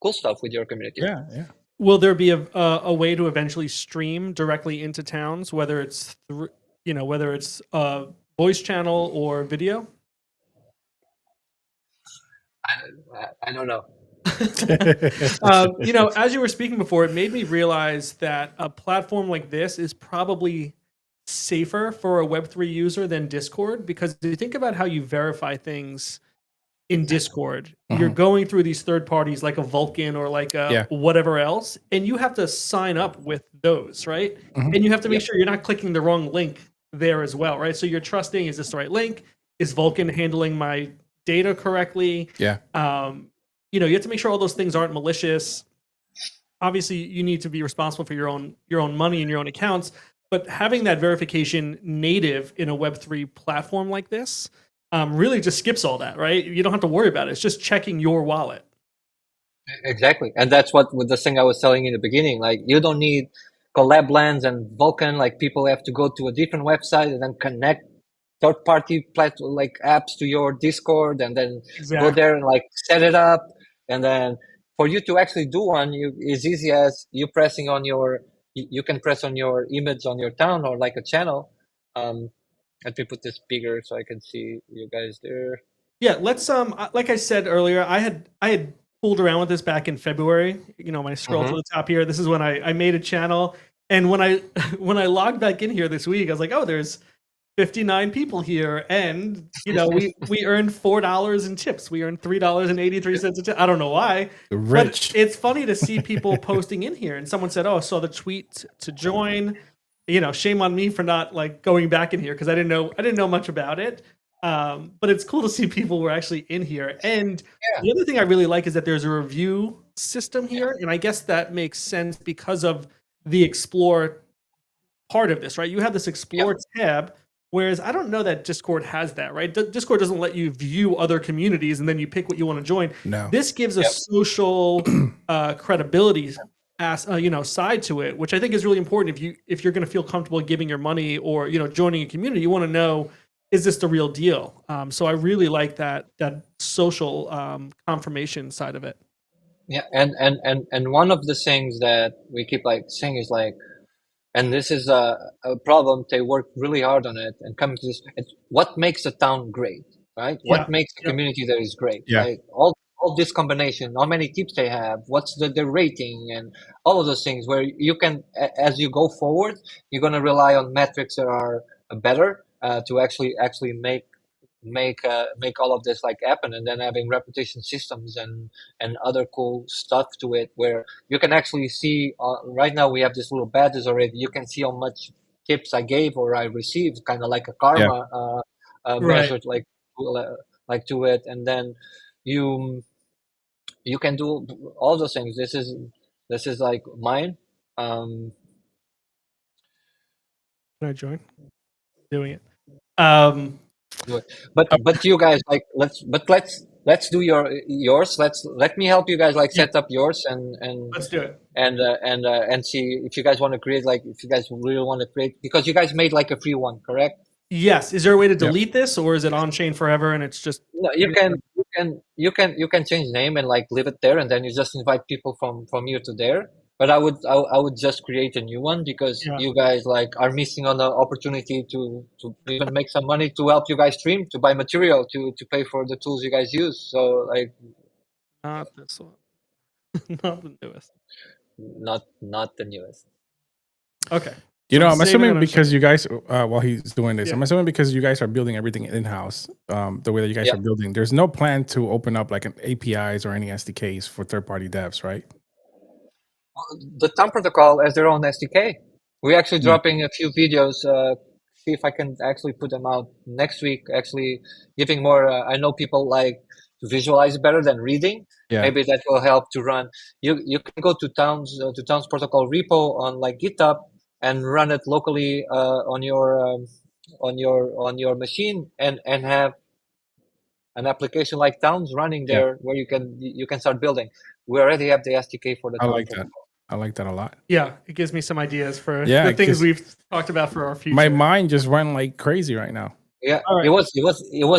cool stuff with your community. Yeah. Will there be a way to eventually stream directly into towns, whether it's whether it's a voice channel or video? I don't know. As you were speaking before, it made me realize that a platform like this is probably safer for a Web3 user than Discord, because if you think about how you verify things in Discord, you're going through these third parties like a Vulcan or like a whatever else, and you have to sign up with those, right? And you have to make sure you're not clicking the wrong link there as well, right? So you're trusting, is this the right link? Is Vulcan handling my data correctly? You have to make sure all those things aren't malicious. Obviously, you need to be responsible for your own money and your own accounts, but having that verification native in a Web3 platform like this really just skips all that, right? You don't have to worry about it. It's just checking your wallet. Exactly. And that's what with the thing I was telling you in the beginning, like you don't need Collab Lands and Vulcan. Like people have to go to a different website and then connect third-party platform like apps to your Discord, and then go there and like set it up. And then for you to actually do one, is easy as you pressing on you can press on your image on your town or like a channel. Let me put this bigger so I can see you guys there. Yeah, let's like I said earlier, I had fooled around with this back in February. When I scroll to the top here, this is when I made a channel, and when I logged back in here this week, I was like, oh, there's 59 people here, and we earned $4 in tips. We earned $3.83 a tip. I don't know why. Rich. But it's funny to see people posting in here, and someone said, "Oh, I saw the tweet to join." Shame on me for not like going back in here because I didn't know much about it. But it's cool to see people who are actually in here. And the other thing I really like is that there's a review system here, and I guess that makes sense because of the Explore part of this, right? You have this Explore tab, whereas I don't know that Discord has that, right? Discord doesn't let you view other communities and then you pick what you want to join. No. This gives a social credibility side to it, which I think is really important. If you're going to feel comfortable giving your money or joining a community, you want to know, is this the real deal? So I really like that social confirmation side of it. Yeah, and one of the things that we keep like saying is like, and this is a problem. They work really hard on it and coming to this. It's what makes a town great, right? Yeah. What makes a community that is great? Yeah. Like all this combination, how many tips they have, what's the rating, and all of those things. Where you can, as you go forward, you're gonna rely on metrics that are better to actually make all of this like happen, and then having reputation systems and other cool stuff to it where you can actually see right now we have this little badges already. You can see how much tips I gave or I received, kind of like a karma measured like to it, and then you can do all those things. This is like mine. Can I join? Doing it. But you guys like let's do yours. Let me help you guys like set up yours and let's do it and see if you guys want to create, like if you guys really want to create, because you guys made like a free one, correct? Yes. Is there a way to delete this, or is it on chain forever and it's just? No, you can change name and like leave it there, and then you just invite people from here to there. But I would just create a new one because you guys like are missing on the opportunity to even make some money to help you guys stream, to buy material, to pay for the tools you guys use. So like, not this one, not the newest, not the newest. Okay. I'm assuming because you guys, while he's doing this, I'm assuming because you guys are building everything in house, the way that you guys are building, there's no plan to open up like an APIs or any SDKs for third party devs, right? The Town Protocol has their own SDK. We're actually dropping a few videos. See if I can actually put them out next week. Actually, giving more. I know people like to visualize better than reading. Yeah. Maybe that will help to run. You can go to Towns Protocol repo on like GitHub and run it locally on your machine and have an application like Towns running there where you can start building. We already have the SDK for the. I like that. I like that a lot. Yeah, it gives me some ideas for the things we've talked about for our future. My mind just went like crazy right now. Yeah, right. It was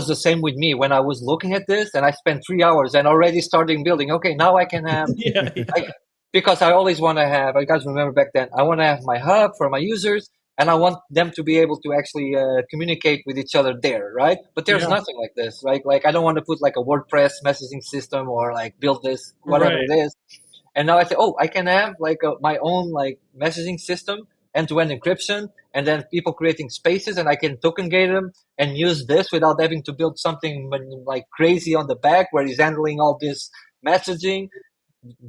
the same with me when I was looking at this, and I spent 3 hours and already starting building. Okay, now I can have because I always want to have. You guys remember back then? I want to have my hub for my users, and I want them to be able to actually communicate with each other there, right? But there's nothing like this, right? Like I don't want to put like a WordPress messaging system or like build this whatever it is. And now I say, I can have like my own like messaging system, end-to-end encryption, and then people creating spaces, and I can token gate them and use this without having to build something like crazy on the back where he's handling all this messaging.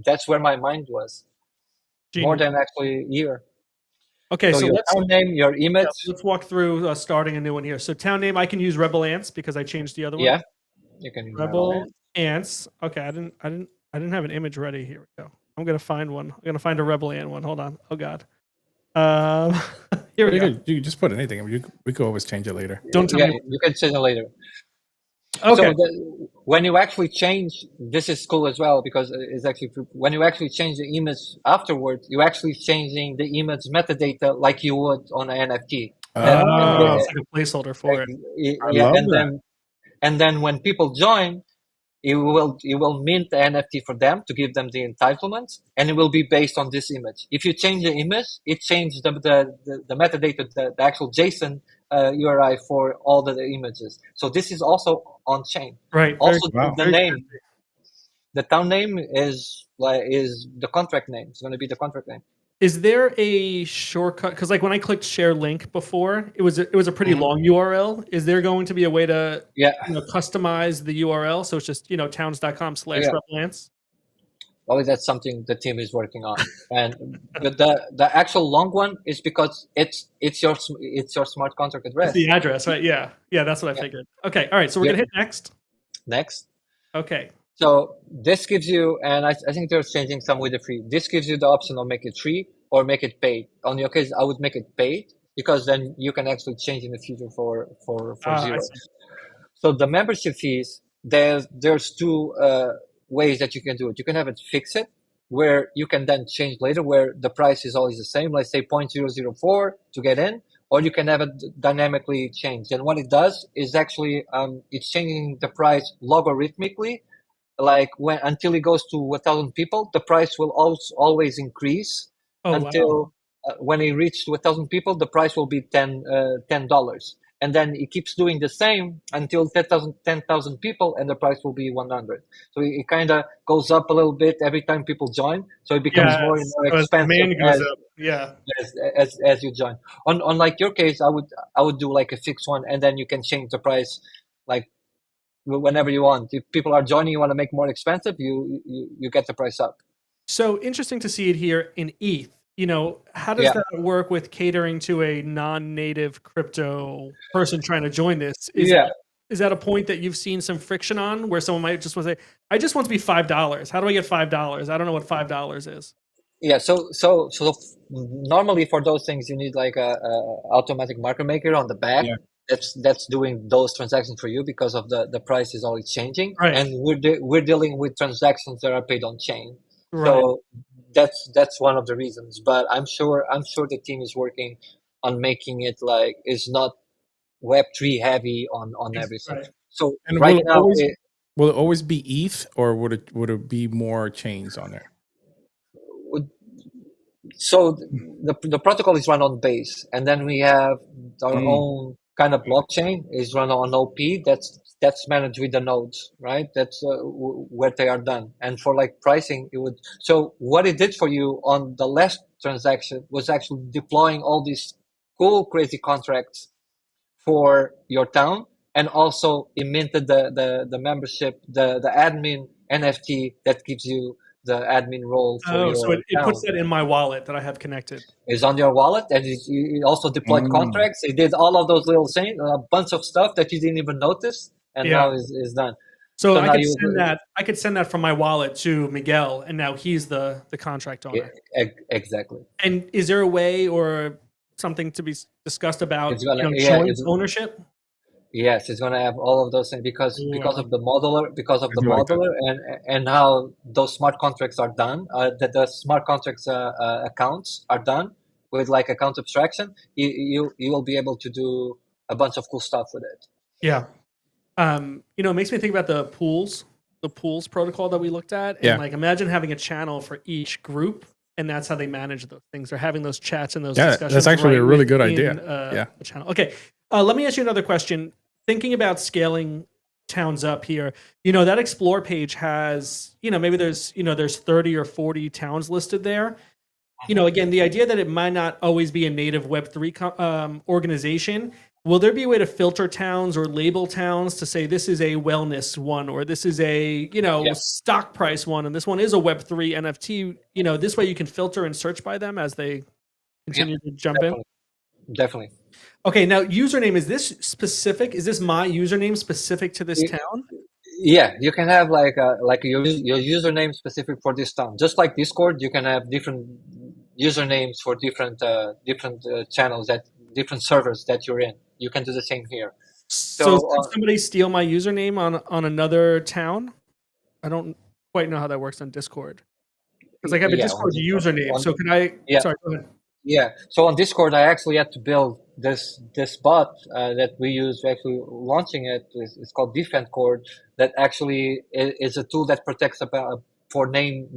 That's where my mind was. Genius. More than actually here. Okay, so your town name, your image. Let's walk through starting a new one here. So town name, I can use Rebel Ants because I changed the other one. Yeah, you can use Rebel Ants. Okay, I didn't have an image ready. Here we go. I'm gonna find one. I'm gonna find a Rebel Ant one. Hold on. Oh God. Here we go. You just put anything. We could always change it later. Don't tell me. You can change it later. Okay. So when you actually change, this is cool as well because it's actually when you actually change the image afterwards, you're actually changing the image metadata like you would on an NFT. It's like a placeholder for it. Yeah, and then when people join, it will mint the NFT for them to give them the entitlements, and it will be based on this image. If you change the image, it changes the metadata, the actual JSON URI for all the images. So this is also on chain. Right. Also, the name, the town name is the contract name. It's going to be the contract name. Is there a shortcut? Because like when I clicked share link before, it was a pretty long URL. Is there going to be a way to customize the URL so it's just towns.com/replance? Well, that's something the team is working on, and the actual long one is because it's your smart contract address. It's the address, right? Yeah, that's what I figured. Okay, all right. So we're gonna hit next. Next. Okay. So this gives you, and I think they're changing some with the free. This gives you the option of make it free or make it paid. On your case, I would make it paid because then you can actually change in the future for zero. So the membership fees, there's two ways that you can do it. You can have it fixed, where you can then change later, where the price is always the same. Let's say 0.004 to get in, or you can have it dynamically changed. And what it does is actually it's changing the price logarithmically. Like until it goes to 1,000 people, the price will always increase until when it reaches to 1,000 people, the price will be $10. And then it keeps doing the same until 10,000 people, and the price will be 100. So it kind of goes up a little bit every time people join. So it becomes more and more expensive as you join. On like your case, I would do like a fixed one, and then you can change the price like whenever you want. If people are joining, you want to make more expensive, you get the price up. So interesting to see it here in ETH. How does that work with catering to a non-native crypto person trying to join this? Is that a point that you've seen some friction on, where someone might just want to say, I just want to be $5. How do I get $5? I don't know what $5 is. Yeah, so normally for those things you need like a automatic market maker on the back. That's doing those transactions for you because of the price is always changing, and we're dealing with transactions that are paid on chain. So that's one of the reasons. But I'm sure the team is working on making it like it's not Web3 heavy on everything. So and right now, will it always be ETH, or would it be more chains on there? So the protocol is run on Base, and then we have our own kind of blockchain is run on OP. That's managed with the nodes, right? That's where they are done. And for like pricing, it would. So what it did for you on the last transaction was actually deploying all these cool, crazy contracts for your town, and also it minted the membership, the admin NFT that gives you the admin role for your so it puts that in my wallet that I have connected. It's on your wallet, and it also deployed contracts. It did all of those little things, a bunch of stuff that you didn't even notice, and now is done. So I could send that from my wallet to Miguel, and now he's the contract owner. Exactly. And is there a way or something to be discussed about joint ownership? Yes, it's going to have all of those things because of the modeler, and how those smart contracts are done. That the smart contracts accounts are done with like account abstraction. You will be able to do a bunch of cool stuff with it. Yeah, it makes me think about the pools protocol that we looked at, and like imagine having a channel for each group. And that's how they manage those things. They're having those chats and those discussions. That's actually a really good idea. The channel. Okay, let me ask you another question. Thinking about scaling towns up here, that Explore page has, maybe there's 30 or 40 towns listed there. Again, the idea that it might not always be a native Web3 organization. Will there be a way to filter towns or label towns to say this is a wellness one, or this is a stock price one, and this one is a Web3 NFT? This way you can filter and search by them as they continue to jump in. Definitely. Okay, now username, is this specific? Is this my username specific to this town? Yeah, you can have like your username specific for this town. Just like Discord, you can have different usernames for different channels, that different servers that you're in. You can do the same here. So could somebody steal my username on another town? I don't quite know how that works on Discord. Because I have a Discord username. So can I? Yeah. Sorry, go ahead. Yeah. So on Discord, I actually had to build this bot that we use actually launching it. It's called Defend Cord. That actually is a tool that protects for name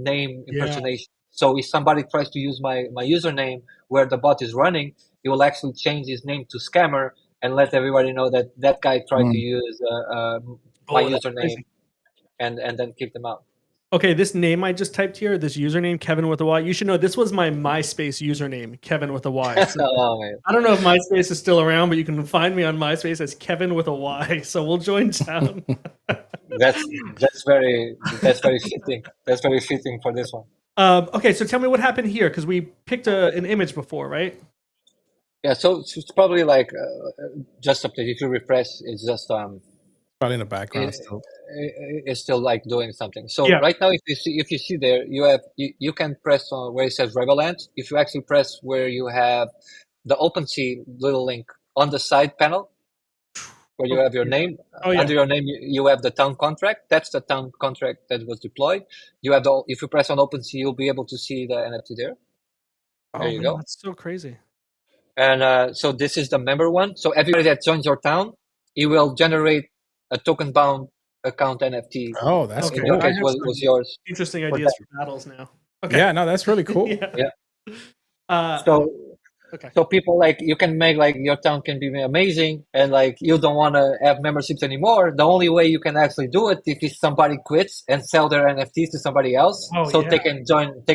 impersonation. So if somebody tries to use my username where the bot is running, it will actually change his name to scammer and let everybody know that guy tried to use my username, and then kick them out. Okay, this name I just typed here, this username, Kevin with a Y. You should know this was my MySpace username, Kevin with a Y. So Oh, man. I don't know if MySpace is still around, but you can find me on MySpace as Kevin with a Y. So we'll join town. That's very fitting. That's very fitting for this one. Okay, so tell me what happened here because we picked an image before, right? Yeah, so it's probably like just update. If you refresh, it's just Probably in the background still. it's still like doing something. So Yeah. right now, if you see there, you can press on where it says Revelant. If you actually press where you have the OpenSea little link on the side panel, where you have your name, under your name you have the town contract. That's the town contract that was deployed. You have if you press on OpenSea, you'll be able to see the NFT there. There you go. That's so crazy. And so this is the member one. So everybody that joins your town, it will generate a token bound account NFT. Oh, that's in cool. your case was yours. Interesting ideas for battles now. Okay. Yeah, no, that's really cool. Yeah. So people like you can make like your town can be amazing, and like you don't want to have memberships anymore. The only way you can actually do it if somebody quits and sell their NFTs to somebody else, they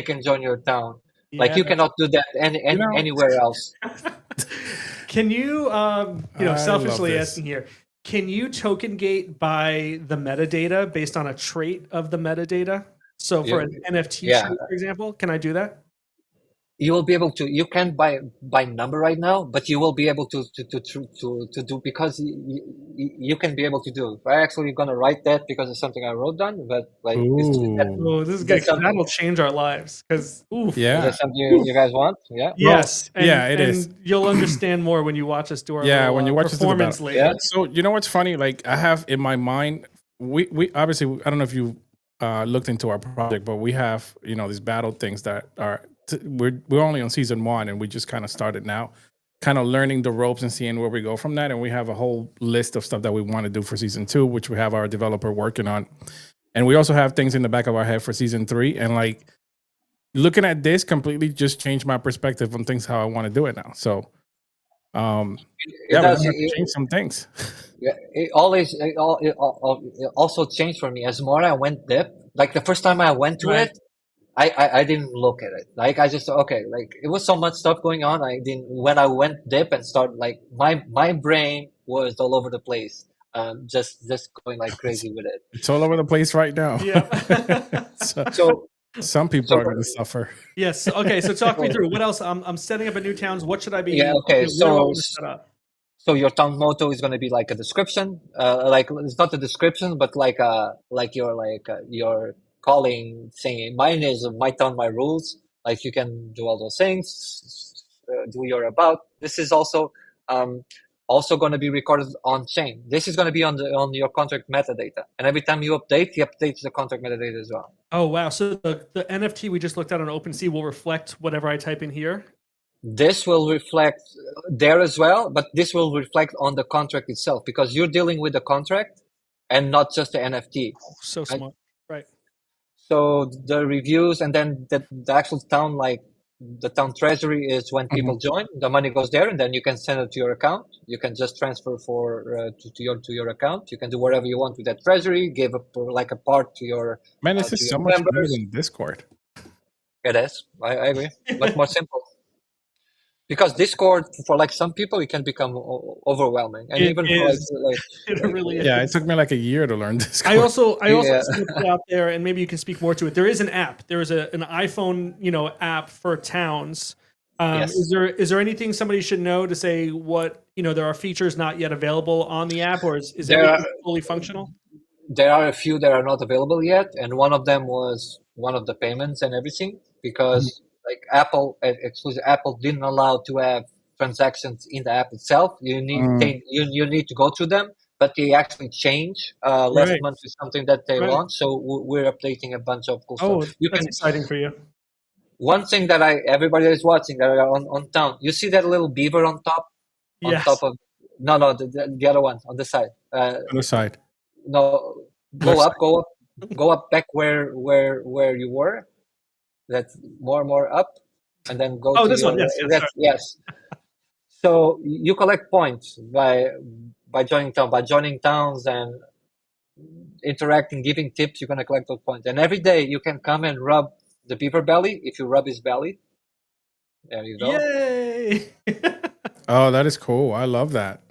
can join your town. Like you cannot do that anywhere else. Can you, selfishly asking here, can you token gate by the metadata based on a trait of the metadata? So for an NFT trait, for example, can I do that? You will be able to. You can't by number right now, but you will be able to do because you can be able to do. I'm actually gonna write that because it's something I wrote down. But like, this is good. That will change our lives. Because is that something you guys want? Yeah. Yes. Well, it is. You'll understand more when you watch us do our when you watch performance later. Yeah. So you know what's funny? Like I have in my mind, we obviously I don't know if you looked into our project, but we have these battle things that are. We're only on season 1 and we just kind of started now, kind of learning the ropes and seeing where we go from that. And we have a whole list of stuff that we want to do for season 2, which we have our developer working on. And we also have things in the back of our head for season 3. And like looking at this completely just changed my perspective on things, how I want to do it now. So we have to change some things. Yeah, it also changed for me as more I went deep. Like the first time I went to it, I didn't look at it. Like I just like it was so much stuff going on. When I went deep and started like my brain was all over the place. Just going like crazy with it. It's all over the place right now. Yeah. so some people are going to suffer. Yes. Okay. So talk me through what else. I'm setting up a new towns. What should I be? Yeah. Okay. So your town motto is going to be like a description. Like it's not a description, but like your calling saying mine is my town, my rules. Like you can do all those things. Do your about. This is also going to be recorded on chain. This is going to be on your contract metadata, and every time you update, he updates the contract metadata as well. Oh wow! So the NFT we just looked at on OpenSea will reflect whatever I type in here. This will reflect there as well, but this will reflect on the contract itself because you're dealing with the contract and not just the NFT. Oh, so smart, right? So the reviews and then the actual town, like the town treasury, is when people join. The money goes there, and then you can send it to your account. You can just transfer to your account. You can do whatever you want with that treasury. Give like a part to your. Man, this is so much better than Discord. It is. I agree. Much more simple. Because Discord, for like some people, it can become overwhelming, and it really is. Yeah, it took me like a year to learn Discord. I also put out there, and maybe you can speak more to it. There is an app. There is an iPhone, app for towns. Yes. Is there anything somebody should know to say what there are features not yet available on the app, or is it fully functional? There are a few that are not available yet, and one of them was one of the payments and everything because. Like exclusive Apple didn't allow to have transactions in the app itself. You need to go through them, but they actually changed last month to something that they launched. So we're updating a bunch of cool stuff. That's exciting for you. One thing that everybody is watching that are on town. You see that little beaver on top? On top of the other one on the side. On the side. No, go up back where you were. That's more up, and then go. Oh, this one, yes. So you collect points by joining towns, and interacting, giving tips, you're gonna collect those points. And every day you can come and rub the beaver belly. If you rub his belly, there you go. Yay! Oh, that is cool. I love that.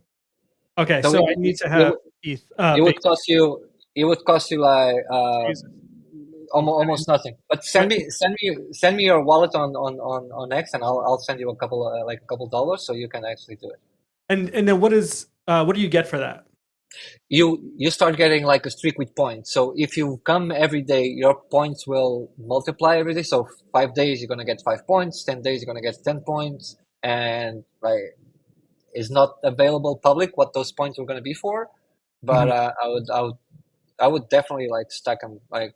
Okay, So so I need to have ETH. it would cost you. It would cost you like Jesus. almost nothing. But send me your wallet on X, and I'll send you a couple dollars so you can actually do it. And then what do you get for that? You start getting like a streak with points. So if you come every day, your points will multiply every day. So 5 days you're gonna get 5 points. 10 days you're gonna get 10 points, and like it's not available public what those points are gonna be for. But I would definitely like stack them. Like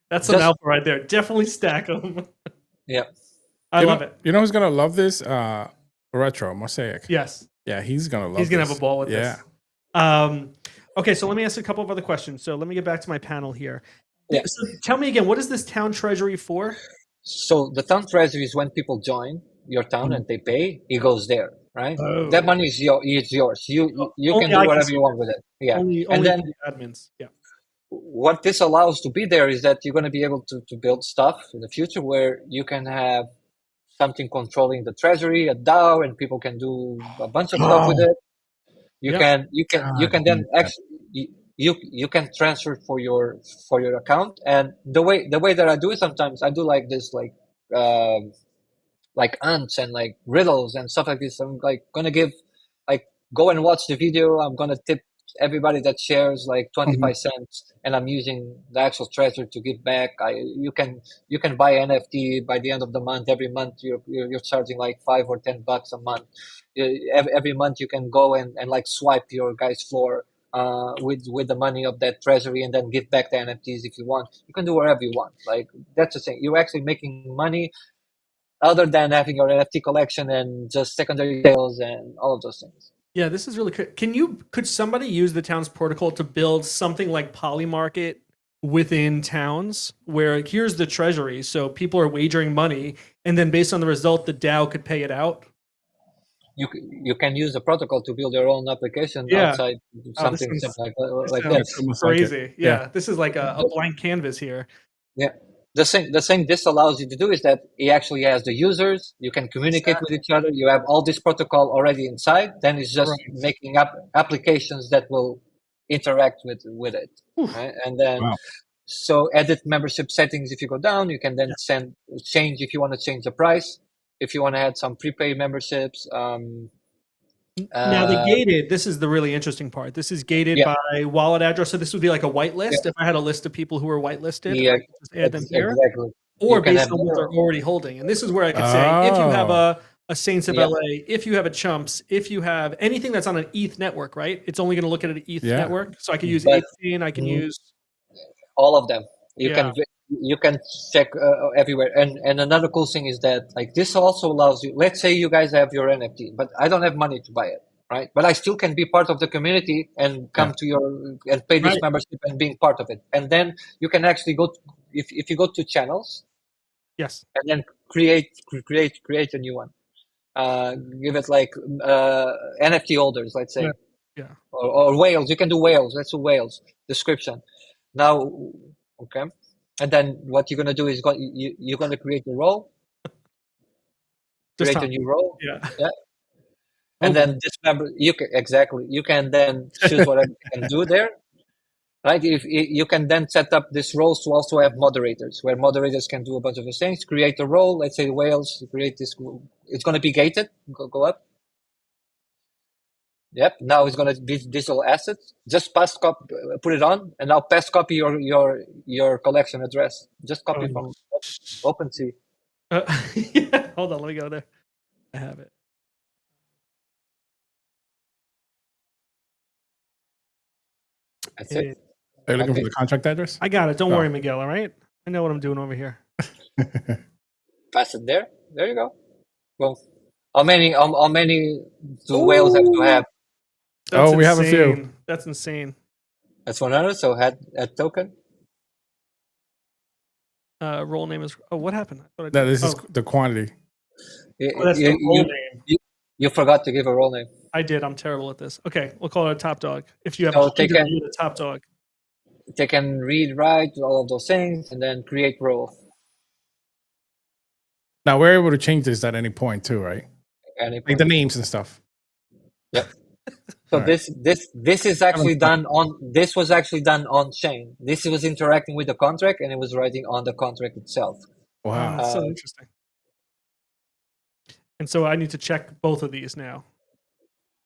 that's an alpha right there. Definitely stack them. Yeah, I love it. You know who's gonna love this? Retro Mosaic. Yes. Yeah, he's gonna love. He's gonna this. have a ball with this. Okay, so let me ask a couple of other questions. So let me get back to my panel here. Yeah. So tell me again, what is this town treasury for? So the town treasury is when people join your town and they pay, it goes there, right? Oh. That money is yours. You can do whatever you want with it. Yeah. Only and then the admins. Yeah. What this allows to be there is that you're going to be able to build stuff in the future where you can have something controlling the treasury, a DAO, and people can do a bunch of stuff with it. You can then actually you can transfer for your account. And the way that I do it, sometimes I do like this, like ants and like riddles and stuff like this. I'm like gonna give, like, go and watch the video. I'm gonna tip everybody that shares like 25 cents, and I'm using the actual treasure to give back. You can buy NFT by the end of the month. Every month you're charging like $5 or $10 a month. Every month you can go and like swipe your guy's floor with the money of that treasury, and then give back the NFTs if you want. You can do whatever you want. Like, that's the thing. You're actually making money other than having your NFT collection and just secondary sales and all of those things. Yeah, this is really good. Could somebody use the town's protocol to build something like Polymarket within towns, where here's the treasury, so people are wagering money, and then based on the result, the DAO could pay it out? You can use the protocol to build your own application outside something like that. That's crazy. Yeah, this is like a blank canvas here. Yeah. The thing this allows you to do is that it actually has the users. You can communicate with each other. You have all this protocol already inside. Then it's just making up applications that will interact with it. Right? And then, so edit membership settings. If you go down, you can then change if you want to change the price. If you want to add some prepaid memberships. Now the gated, this is the really interesting part. This is gated by wallet address. So this would be like a whitelist. If I had a list of people who are whitelisted, I could just add them here. Exactly. Or based on what they're already holding. And this is where I could say, if you have a Saints of LA, if you have a Chumps, if you have anything that's on an ETH network, right? It's only going to look at an ETH network. So I can use 18, I can use all of them. You can check everywhere. And another cool thing is that, like, this also allows you, let's say you guys have your NFT, but I don't have money to buy it, right? But I still can be part of the community and come to and pay this membership and being part of it. And then you can actually go if you go to channels, and then create a new one. Give it like NFT holders, let's say, or whales. You can do whales. Let's do whales. Description. Now, okay. And then what you're gonna do is you're gonna create a role, create a new role, and then this member you can then choose whatever you can do there, right? If you can then set up these roles to also have moderators, where moderators can do a bunch of those things. Create a role, let's say whales. Create this. It's gonna be gated. Go up. Yep. Now it's gonna be digital assets. Just put it on, and now pass copy your collection address. Just copy from OpenSea. Hold on, let me go there. I have it. That's it. Are you looking for the contract address? I got it. Don't worry, Miguel. All right. I know what I'm doing over here. Pass it there. There you go. Well, how many do whales have to have? That's we have a few. That's insane. That's 100. So add token. Role name is. Oh, what happened? This is the quantity. That's the role name. You forgot to give a role name. I did. I'm terrible at this. Okay, we'll call it a top dog. If you have So a they can the top dog. they can read, write, all of those things, and then create role. Now we're able to change this at any point too, right? Any Like point. the names and stuff. Yep. So All right. this is actually done on. This was actually done on chain. This was interacting with the contract, and it was writing on the contract itself. Wow. That's so interesting. And so I need to check both of these now.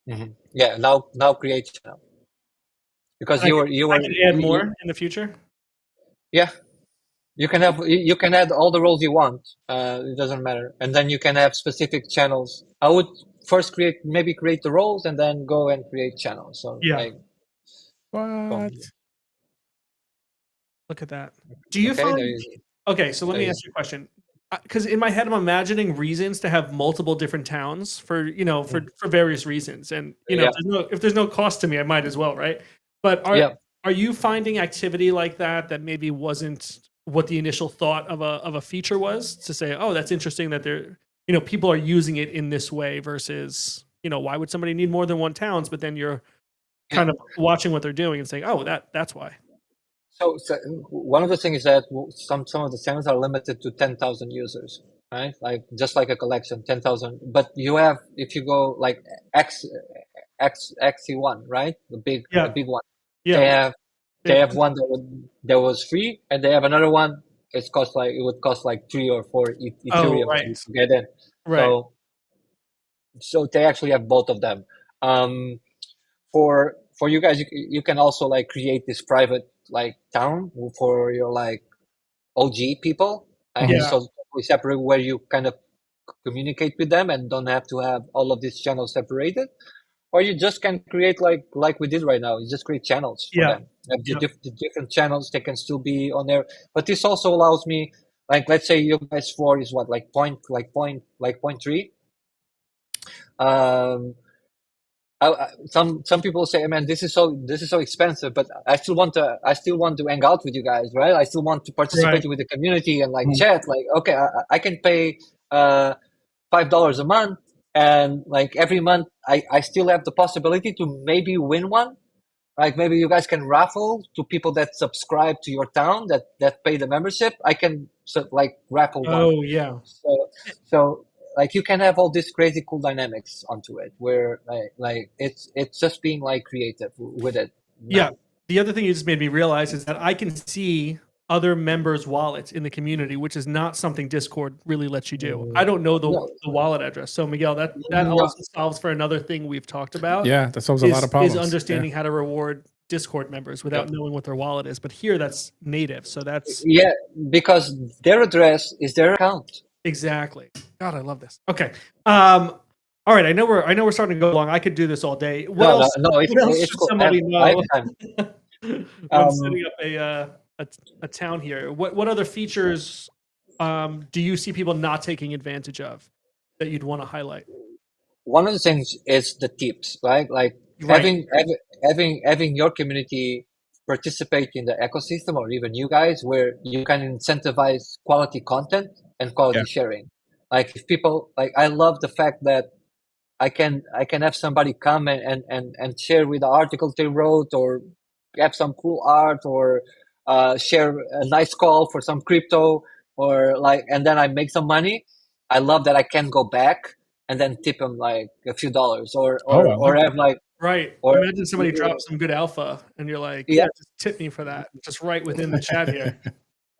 Yeah. Now create channel. Because you were. I can add more in the future. Yeah. You can add all the roles you want. It doesn't matter, and then you can have specific channels. I would first create the roles, and then go and create channels. So yeah. What? Look at that. Do you find? Okay, so let me ask you a question. Because in my head, I'm imagining reasons to have multiple different towns for for various reasons, and if there's no cost to me, I might as well, right? But are you finding activity like that maybe wasn't what the initial thought of a feature was, to say, oh, that's interesting that they're people are using it in this way versus why would somebody need more than one towns? But then you're kind of watching what they're doing and saying, oh, that's why. So one of the things is that some of the channels are limited to 10,000 users, right? Like just like a collection, 10,000. But you have, if you go like XC1, right? The big one. Yeah. They have one that was free, and they have another one. It would cost like 3 or 4 Ethereum to get in. Right. So they actually have both of them. For you guys, you can also like create this private like town for your like OG people, and so we separate where you kind of communicate with them and don't have to have all of these channels separated. Or you just can create like we did right now. You just create channels for them. Have the different channels. They can still be on there. But this also allows me, like, let's say you guys floor is what, like point 0.3. Some people say, man, this is so expensive, but I still want to hang out with you guys, right? I still want to participate with the community and like chat. Like, okay, I can pay $5 a month. And like every month, I still have the possibility to maybe win one. Like maybe you guys can raffle to people that subscribe to your town that pay the membership. I can like raffle one. Oh yeah. So like you can have all these crazy cool dynamics onto it, where like it's just being like creative with it. Yeah. The other thing you just made me realize is that I can see other members' wallets in the community, which is not something Discord really lets you do. I don't know the wallet address. So Miguel, that also solves for another thing we've talked about. Yeah, that solves a lot of problems. Is understanding how to reward Discord members without knowing what their wallet is. But here that's native. So that's because their address is their account. Exactly. God, I love this. Okay. All right. I know we're starting to go long. I could do this all day. What else should cool. somebody know? I'm setting up a town here. What other features do you see people not taking advantage of that you'd want to highlight? One of the things is the tips, right? Like having your community participate in the ecosystem, or even you guys, where you can incentivize quality content and quality sharing. Like if people I love the fact that I can have somebody come and share with the articles they wrote, or have some cool art, or share a nice call for some crypto, or and then I make some money. I love that I can go back and then tip them like a few dollars, or have like Or imagine somebody drops some good alpha and you're like, just tip me for that, just right within the chat here.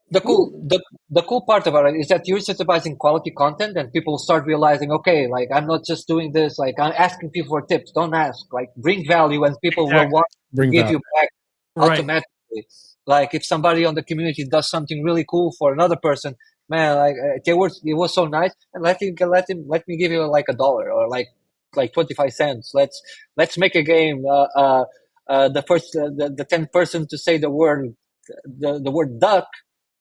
The cool part about it is that you're incentivizing quality content, and people start realizing, okay, like I'm not just doing this, like I'm asking people for tips. Don't ask, like bring value, and people will want to give you back automatically. Like if somebody on the community does something really cool for another person, man, like it was so nice, and let me give you like $1 or like 25 cents. Let's make a game. The 10th person to say the word duck.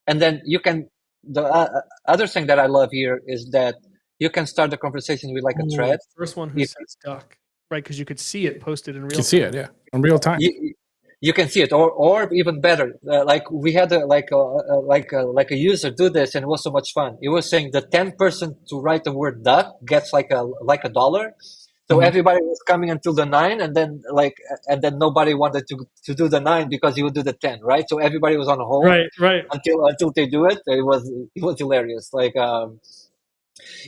And then you can. The other thing that I love here is that you can start the conversation with like a thread. First one who says duck, right? Because you could see it posted in real time. You can see it, in real time. You can see it, or even better, like we had a user do this, and it was so much fun. It was saying the 10th person to write the word duck gets like $1. So everybody was coming until the 9, and then nobody wanted to do the 9 because he would do the 10, right? So everybody was on hold Right. until they do it. It was hilarious.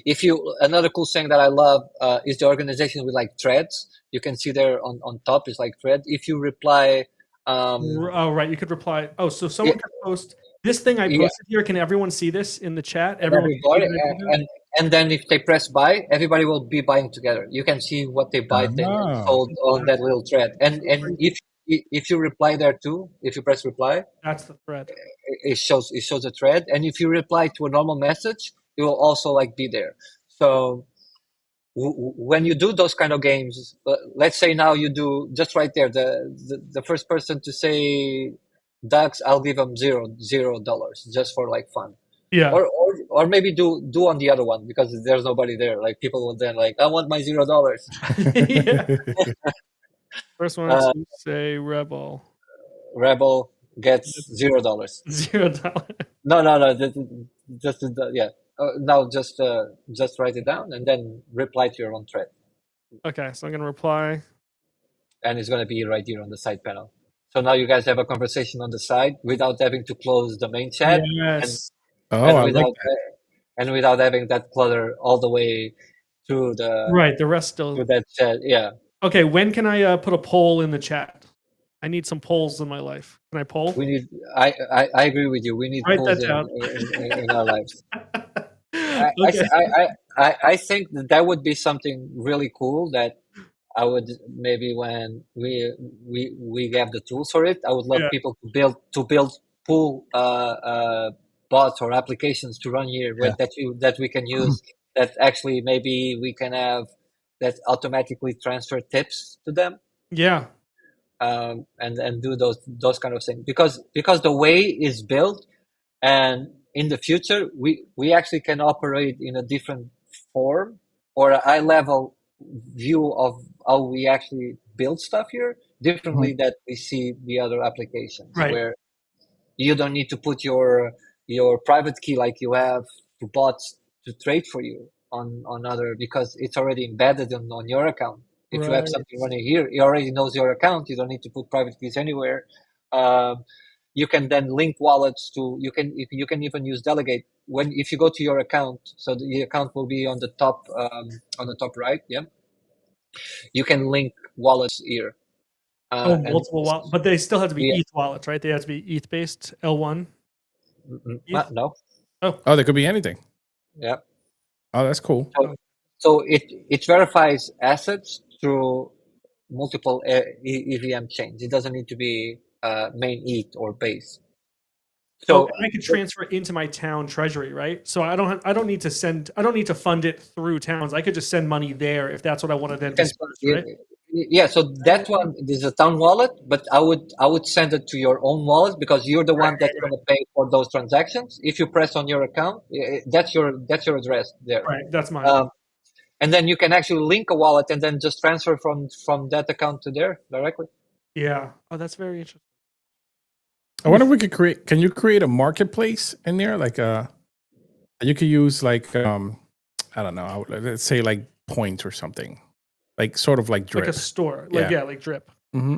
If you another cool thing that I love is the organization with like threads. You can see there on top is like thread. If you reply, Oh, right. You could reply. Oh, so someone could post this thing I posted here. Can everyone see this in the chat? Everyone can see that I did that? and then if they press buy, everybody will be buying together. You can see what they buy and sold on that little thread. And if you reply there too, if you press reply, that's the thread. It shows the thread. And if you reply to a normal message, it will also like be there. So when you do those kind of games, let's say now you do just right there, the first person to say ducks, I'll give them $0 just for like fun. Yeah. Or maybe do on the other one because there's nobody there. Like people will then like, I want my $0. Yeah. First one to say rebel. Rebel gets $0. $0. No. Just yeah. Now just write it down and then reply to your own thread. Okay, so I'm gonna reply, and it's gonna be right here on the side panel. So now you guys have a conversation on the side without having to close the main chat. Yes. And without having that clutter all the way through the rest still through that chat. Yeah. Okay, when can I put a poll in the chat? I need some polls in my life. Can I poll? We need. I agree with you. We need polls in our lives. I think that would be something really cool that I would maybe when we have the tools for it. I would love people to build pool bots or applications to run here that we can use. That actually maybe we can have that automatically transfer tips to them. Yeah. And do those kind of things because the way is built, and in the future we actually can operate in a different form or a high level view of how we actually build stuff here differently that we see the other applications where you don't need to put your private key like you have to bots to trade for you on other because it's already embedded on your account. If you have something running here, it already knows your account. You don't need to put private keys anywhere. You can then link wallets to. You can even use delegate if you go to your account. So the account will be on the top right. Yeah. You can link wallets here. Multiple wallets, but they still have to be ETH wallets, right? They have to be ETH based L1. No. Oh, they could be anything. Yeah. Oh, that's cool. So it verifies assets through multiple EVM chains. It doesn't need to be main ETH or base. So I could transfer it into my town treasury, right? So I don't need to fund it through towns. I could just send money there if that's what I wanted to disperse, right? Yeah, so that one is a town wallet, but I would send it to your own wallet because you're the one that's going to pay for those transactions. If you press on your account, that's your address there. Right, that's mine. And then you can actually link a wallet and then just transfer from that account to there directly. Yeah. Oh, that's very interesting. I wonder if we could can you create a marketplace in there? Like you could use like, I don't know, let's say like points or something. Like sort of like Drip. Like a store. Like Drip. Mm-hmm.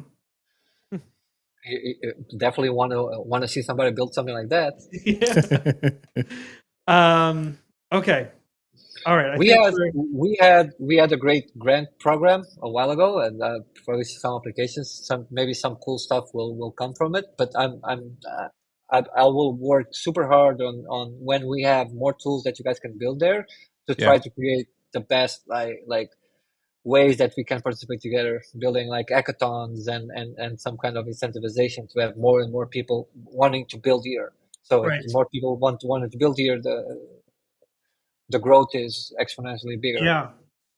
You definitely want to see somebody build something like that. Yeah. Okay. All right. We had a great grant program a while ago, and probably some applications, maybe some cool stuff will come from it. But I will work super hard on when we have more tools that you guys can build there to try to create the best like ways that we can participate together, building like hackathons and some kind of incentivization to have more and more people wanting to build here. So if more people wanted to build here, the growth is exponentially bigger. Yeah.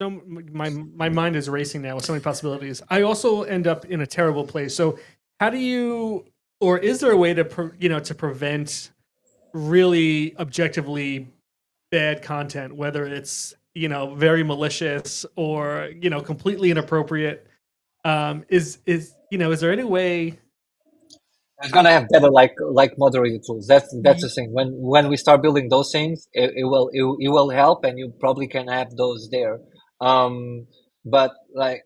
So my mind is racing now with so many possibilities. I also end up in a terrible place. So how do you, or is there a way to to prevent really objectively bad content, whether it's very malicious or completely inappropriate? Is there any way? It's gonna have better like moderated tools. That's the thing. When we start building those things, it will help, and you probably can have those there. But like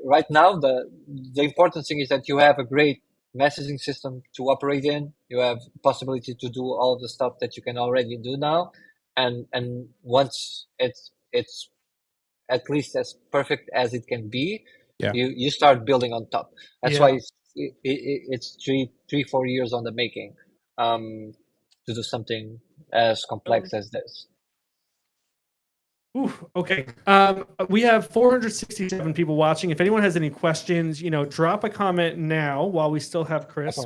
right now, the important thing is that you have a great messaging system to operate in. You have possibility to do all the stuff that you can already do now, and once it's at least as perfect as it can be, Yeah. you start building on top. That's Yeah. why it's 4 years on the making, to do something as complex as this. Ooh, okay. We have 467 people watching. If anyone has any questions, drop a comment now while we still have Chris.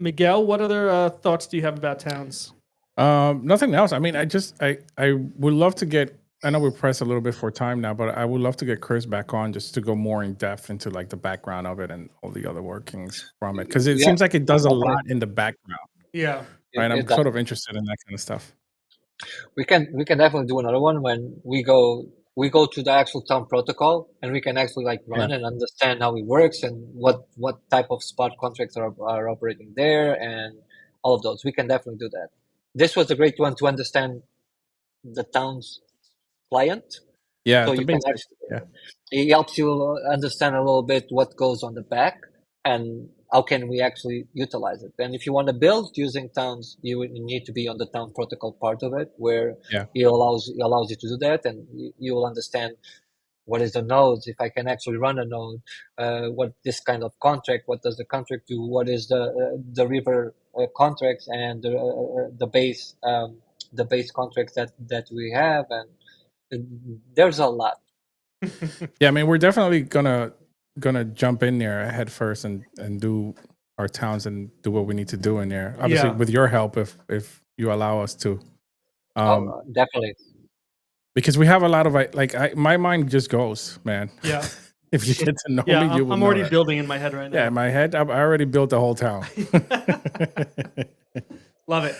Miguel, what other thoughts do you have about towns? Nothing else. I mean, I would love to get. I know we're pressed a little bit for time now, but I would love to get Chris back on just to go more in depth into like the background of it and all the other workings from it, because it seems like it does a lot in the background. Yeah, right. I'm sort of interested in that kind of stuff. We can definitely do another one when we go to the actual town protocol, and we can actually like run and understand how it works and what type of spot contracts are operating there and all of those. We can definitely do that. This was a great one to understand the town's client. Yeah, So you can actually, it helps you understand a little bit what goes on the back and how can we actually utilize it. And if you want to build using towns, you would need to be on the town protocol part of it, where it allows you to do that, and you will understand what is the nodes, if I can actually run a node, what this kind of contract, what does the contract do, what is the river contracts and the base contracts that we have, and there's a lot. Yeah, I mean, we're definitely gonna jump in there head first and do our towns and do what we need to do in there. Obviously, with your help, if you allow us to. Definitely. Because we have a lot of my mind just goes, man. Yeah. If you get to know me, you will. I'm already building in my head right now. Yeah, in my head, I already built the whole town. Love it.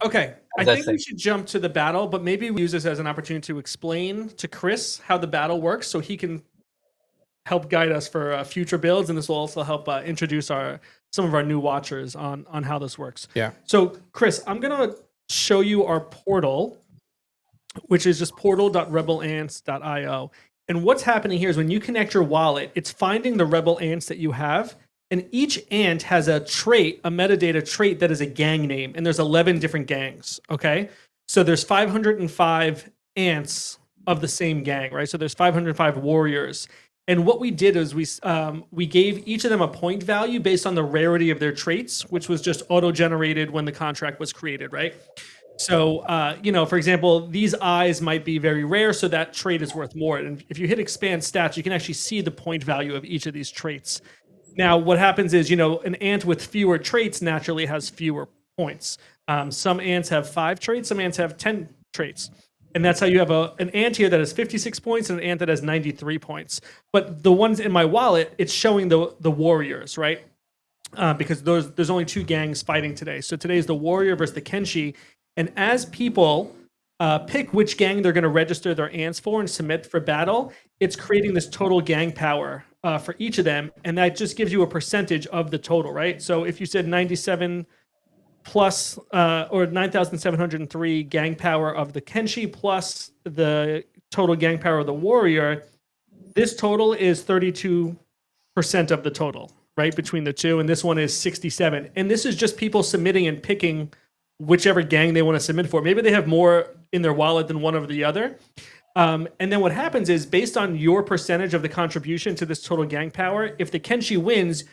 Okay, I think we should jump to the battle, but maybe we use this as an opportunity to explain to Chris how the battle works, so he can help guide us for future builds, and this will also help introduce some of our new watchers on how this works. Yeah. So, Chris, I'm gonna show you our portal, which is just portal.rebelants.io. And what's happening here is when you connect your wallet, it's finding the rebel ants that you have. And each ant has a trait, a metadata trait that is a gang name. And there's 11 different gangs, okay? So there's 505 ants of the same gang, right? So there's 505 warriors. And what we did is we gave each of them a point value based on the rarity of their traits, which was just auto-generated when the contract was created, right? So, for example, these eyes might be very rare, so that trait is worth more. And if you hit expand stats, you can actually see the point value of each of these traits. Now, what happens is, an ant with fewer traits naturally has fewer points. Some ants have 5 traits, some ants have 10 traits. And that's how you have an ant here that has 56 points and an ant that has 93 points. But the ones in my wallet, it's showing the warriors, right? Because there's only 2 gangs fighting today. So today is the warrior versus the Kenshi. And as people pick which gang they're going to register their ants for and submit for battle, it's creating this total gang power for each of them. And that just gives you a percentage of the total, right? So if you said 97 plus or 9,703 gang power of the Kenshi plus the total gang power of the warrior, this total is 32% of the total, right? Between the two. And this one is 67. And this is just people submitting and picking whichever gang they want to submit for. Maybe they have more in their wallet than one over the other. And then what happens is, based on your percentage of the contribution to this total gang power, if the Kenshi wins,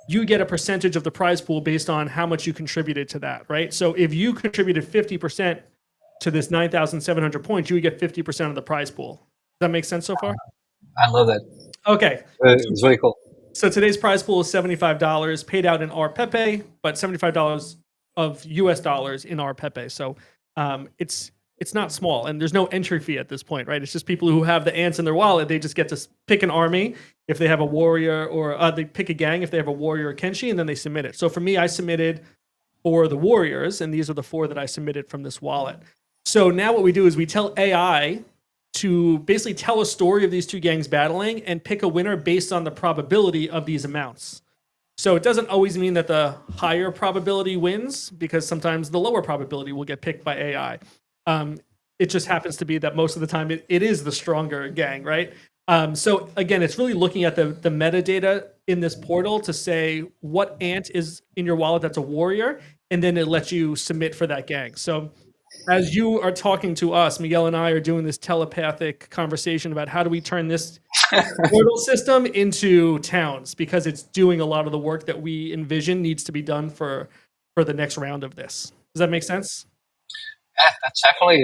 you get a percentage of the prize pool based on how much you contributed to that, right? So if you contributed 50% to this 9,700 points, you would get 50% of the prize pool. Does that make sense so far? I love that. Okay. It's very cool. So today's prize pool is $75 paid out in RPepe, but $75 of US dollars in RPepe. So it's not small, and there's no entry fee at this point, right? It's just people who have the ants in their wallet. They just get to pick an army if they have a warrior, or they pick a gang if they have a warrior or Kenshi, and then they submit it. So for me, I submitted for the warriors, and these are the 4 that I submitted from this wallet. So now what we do is we tell AI to basically tell a story of these 2 gangs battling and pick a winner based on the probability of these amounts. So it doesn't always mean that the higher probability wins, because sometimes the lower probability will get picked by AI. it just happens to be that most of the time it is the stronger gang, right? So again, it's really looking at the metadata in this portal to say what ant is in your wallet that's a warrior, and then it lets you submit for that gang. So as you are talking to us, Miguel and I are doing this telepathic conversation about how do we turn this portal system into towns, because it's doing a lot of the work that we envision needs to be done for the next round of this. Does that make sense? Yeah,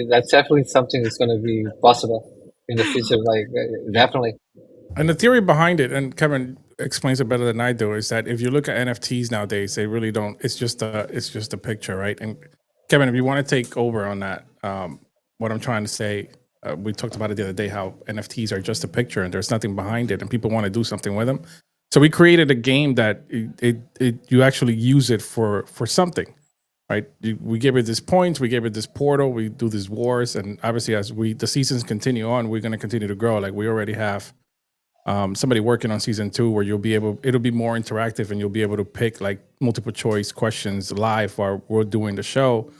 that's definitely something that's going to be possible in the future. Like definitely. And the theory behind it, and Kevin explains it better than I do, is that if you look at NFTs nowadays, they really don't. It's just a picture, right? And Kevin, if you want to take over on that, what I'm trying to say, we talked about it the other day, how NFTs are just a picture and there's nothing behind it, and people want to do something with them. So we created a game that you actually use it for something, right? We give it this points, we give it this portal, we do these wars, and obviously as the seasons continue on, we're going to continue to grow. Like we already have somebody working on season 2 where it'll be more interactive, and you'll be able to pick like multiple choice questions live while we're doing the show,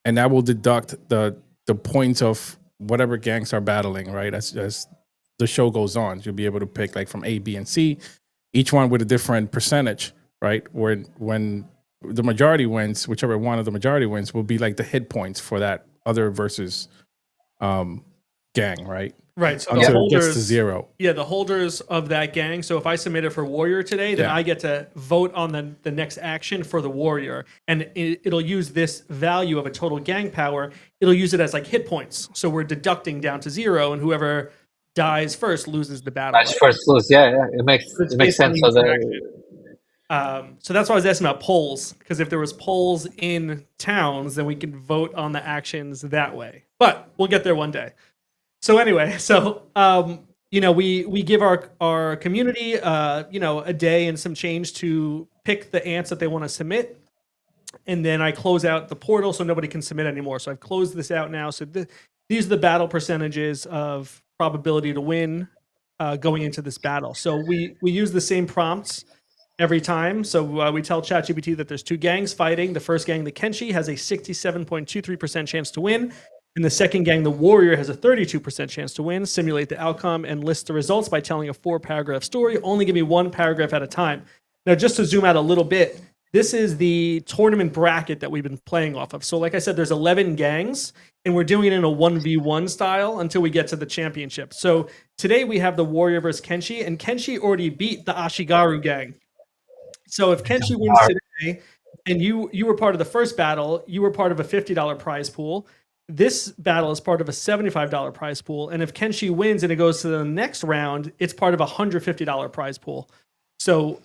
and that will deduct the points of whatever gangs are battling, right? As the show goes on, you'll be able to pick like from A, B, and C, each one with a different percentage, right? Where when the majority wins, whichever one of the majority wins, will be like the hit points for that other versus gang, right? Right. So until the holders, it gets to 0. Yeah, the holders of that gang. So if I submit it for warrior today, then I get to vote on the next action for the warrior, and it'll use this value of a total gang power. It'll use it as like hit points. So we're deducting down to 0, and whoever dies first loses the battle. Dies first lose. Yeah. It makes sense. So so that's why I was asking about polls, because if there was polls in towns, then we could vote on the actions that way. But we'll get there one day. So anyway, we give our community a day and some change to pick the ants that they want to submit, and then I close out the portal so nobody can submit anymore. So I've closed this out now. So these are the battle percentages of probability to win going into this battle. So we use the same prompts every time. So we tell ChatGPT that there's 2 gangs fighting. The first gang, the Kenshi, has a 67.23% chance to win. In the second gang, the warrior has a 32% chance to win. Simulate the outcome and list the results by telling a 4-paragraph story. Only give me 1 paragraph at a time. Now, just to zoom out a little bit, this is the tournament bracket that we've been playing off of. So like I said, there's 11 gangs, and we're doing it in a 1v1 style until we get to the championship. So today we have the warrior versus Kenshi, and Kenshi already beat the Ashigaru gang. So if Kenshi wins today, and you were part of the first battle, you were part of a $50 prize pool. This battle is part of a $75 prize pool. And if Kenshi wins and it goes to the next round, it's part of a $150 prize pool. So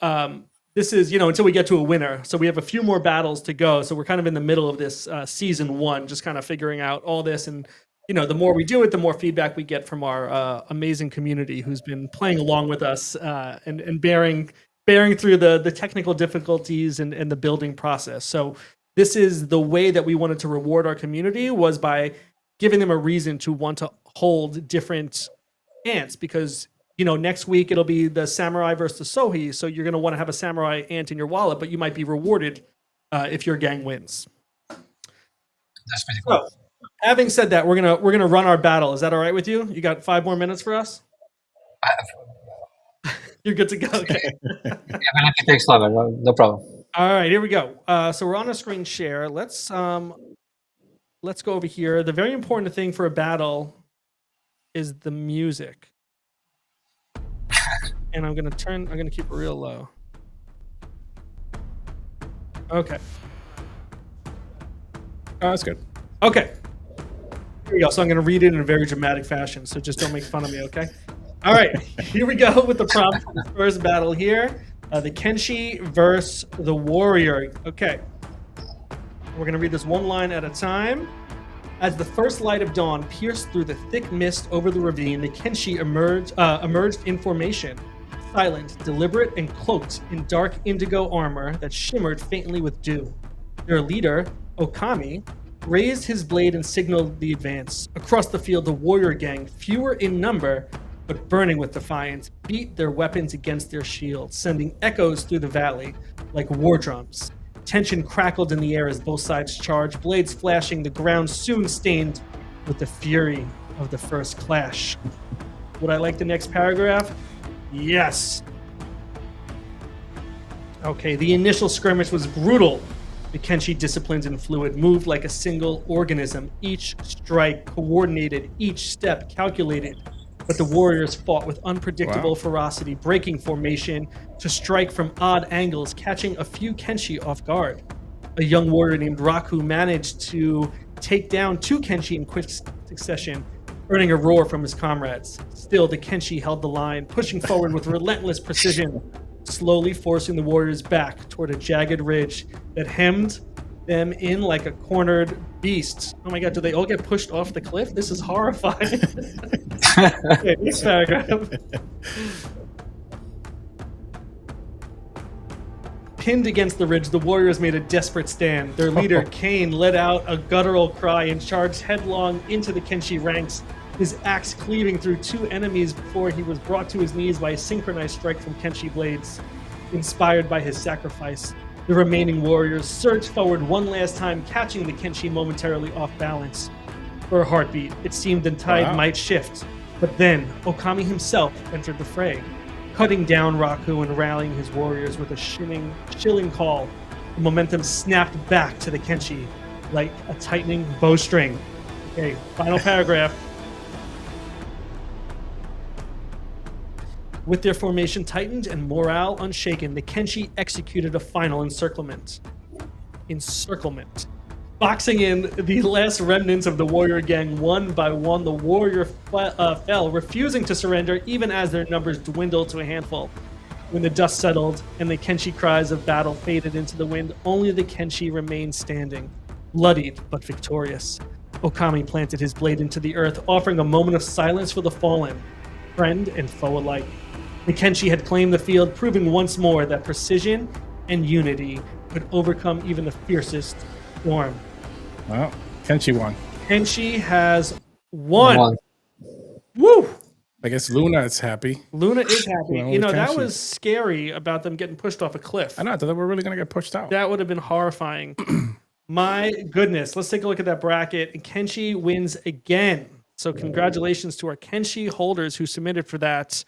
this is, until we get to a winner. So we have a few more battles to go. So we're kind of in the middle of this season 1, just kind of figuring out all this. And, the more we do it, the more feedback we get from our amazing community who's been playing along with us and bearing through the technical difficulties and the building process. So this is the way that we wanted to reward our community, was by giving them a reason to want to hold different ants, because next week it'll be the samurai versus the sohi, so you're going to want to have a samurai ant in your wallet, but you might be rewarded if your gang wins. That's pretty cool. So, having said that, we're gonna run our battle. Is that all right with you? You got 5 more minutes for us? You're good to go. Okay. Yeah, but if it takes longer, no problem. All right, here we go. So we're on a screen share. Let's go over here. The very important thing for a battle is the music. And I'm gonna keep it real low. Okay. Oh, that's good. Okay. Here we go. So I'm gonna read it in a very dramatic fashion. So just don't make fun of me, okay? All right. Here we go with the prompt for the first battle here. The Kenshi versus the warrior. Okay. We're going to read this one line at a time. As the first light of dawn pierced through the thick mist over the ravine, the Kenshi emerged in formation, silent, deliberate, and cloaked in dark indigo armor that shimmered faintly with dew. Their leader, Okami, raised his blade and signaled the advance. Across the field, the warrior gang, fewer in number, but burning with defiance, beat their weapons against their shields, sending echoes through the valley like war drums. Tension crackled in the air as both sides charged, blades flashing, the ground soon stained with the fury of the first clash. Would I like the next paragraph? Yes. Okay, the initial skirmish was brutal. The Kenshi, disciplined and fluid, moved like a single organism, each strike coordinated, each step calculated. But the warriors fought with unpredictable ferocity, breaking formation to strike from odd angles, catching a few Kenshi off guard. A young warrior named Raku managed to take down 2 Kenshi in quick succession, earning a roar from his comrades. Still, the Kenshi held the line, pushing forward with relentless precision, slowly forcing the warriors back toward a jagged ridge that hemmed them in like a cornered beast. Oh my god, do they all get pushed off the cliff? This is horrifying. Okay, next paragraph. Pinned against the ridge, the warriors made a desperate stand. Their leader, Kane, let out a guttural cry and charged headlong into the Kenshi ranks, his axe cleaving through 2 enemies before he was brought to his knees by a synchronized strike from Kenshi blades. Inspired by his sacrifice, the remaining warriors surged forward one last time, catching the Kenshi momentarily off balance. For a heartbeat, it seemed the tide might shift, but then Okami himself entered the fray, cutting down Raku and rallying his warriors with a chilling call. The momentum snapped back to the Kenshi like a tightening bowstring. Okay, final paragraph. With their formation tightened and morale unshaken, the Kenshi executed a final encirclement. Boxing in the last remnants of the warrior gang one by one, the warrior fell, refusing to surrender even as their numbers dwindled to a handful. When the dust settled and the Kenshi cries of battle faded into the wind, only the Kenshi remained standing, bloodied but victorious. Okami planted his blade into the earth, offering a moment of silence for the fallen, friend and foe alike. The Kenshi had claimed the field, proving once more that precision and unity could overcome even the fiercest storm. Well, Kenshi won. Kenshi has won. Woo! I guess Luna is happy. Luna is happy. You know, that was scary about them getting pushed off a cliff. I know. I thought they were really going to get pushed out. That would have been horrifying. My goodness. Let's take a look at that bracket. Kenshi wins again. So congratulations to our Kenshi holders who submitted for that.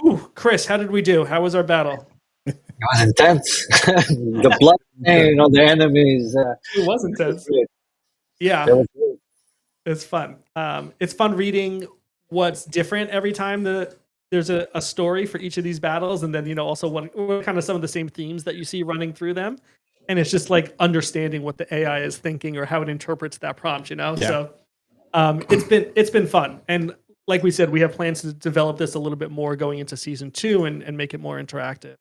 Ooh, Chris, how did we do? How was our battle? It was intense. The blood on the enemies. It was intense. Yeah, it's fun. It's fun reading what's different every time there's a story for each of these battles, and then also what kind of some of the same themes that you see running through them, and it's just like understanding what the AI is thinking or how it interprets that prompt. Yeah. So it's been fun, and like we said, we have plans to develop this a little bit more going into season 2 and make it more interactive.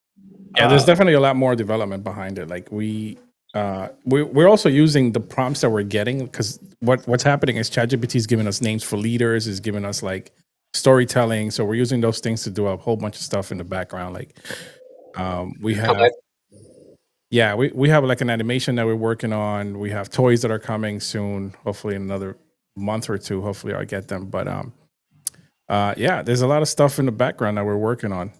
Yeah, there's definitely a lot more development behind it. Like we're also using the prompts that we're getting, because what's happening is ChatGPT is giving us names for leaders, is giving us like storytelling. So we're using those things to do a whole bunch of stuff in the background. Like we have like an animation that we're working on. We have toys that are coming soon, hopefully in another month or 2. Hopefully I'll get them. But there's a lot of stuff in the background that we're working on.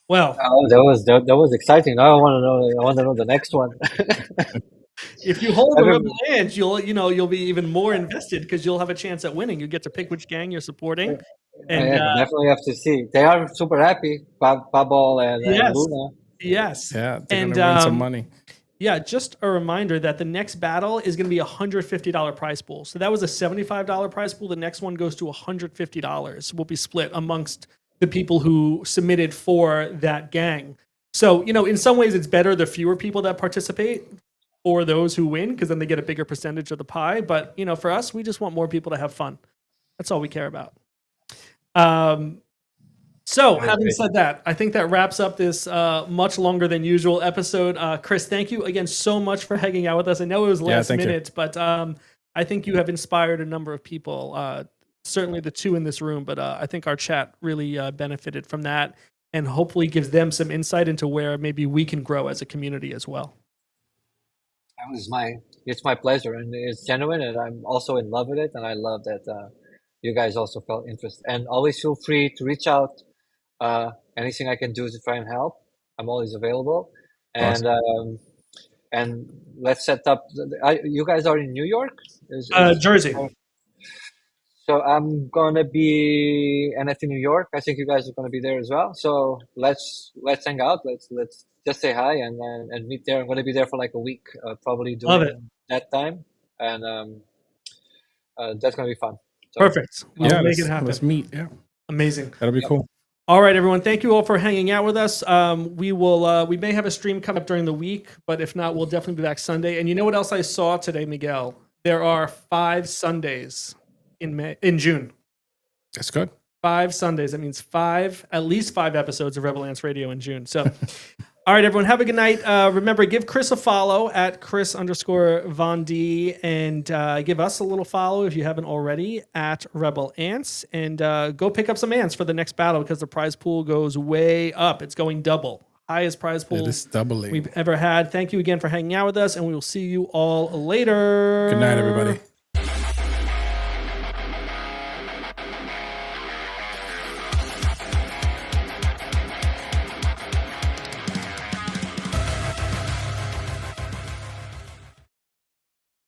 Well, that was exciting. Now I want to know the next one. If you hold the rubber land, you'll be even more invested because you'll have a chance at winning. You get to pick which gang you're supporting. And definitely have to see. They are super happy, Pablo and Luna. Yes. Yeah, they're going to win some money. Yeah, just a reminder that the next battle is going to be a $150 prize pool. So that was a $75 prize pool. The next one goes to $150. Will be split amongst the people who submitted for that gang. So, in some ways it's better the fewer people that participate or those who win, because then they get a bigger percentage of the pie. But, for us, we just want more people to have fun. That's all we care about. So having said that, I think that wraps up this much longer than usual episode. Chris, thank you again so much for hanging out with us. I know it was last minute, but I think you have inspired a number of people. Certainly the 2 in this room, but I think our chat really benefited from that, and hopefully gives them some insight into where maybe we can grow as a community as well. It's my pleasure, and it's genuine, and I'm also in love with it, and I love that you guys also felt interest. And always feel free to reach out. Anything I can do to try and help, I'm always available. And Awesome. And let's set up. You guys are in New York? Jersey. So I'm gonna be NFT New York. I think you guys are gonna be there as well. So let's hang out. Let's just say hi and meet there. I'm gonna be there for like a week, probably Love it. during that time, and that's gonna be fun. So, Perfect. We'll Yeah, make it happen. let's meet. Yeah, Amazing. that'll be Yep. cool. All right, everyone. Thank you all for hanging out with us. We will. We may have a stream come up during the week, but if not, we'll definitely be back Sunday. And you know what else I saw today, Miguel? There are 5 Sundays in June. That's good. 5 Sundays. That means at least 5 episodes of Rebel Ants Radio in June. So, all right, everyone, have a good night. Remember, give Chris a follow at Chris_Von, and give us a little follow if you haven't already at Rebel Ants. And go pick up some ants for the next battle because the prize pool goes way up. It's going double. Highest prize pool It is doubling. we've ever had. Thank you again for hanging out with us, and we will see you all later. Good night, everybody.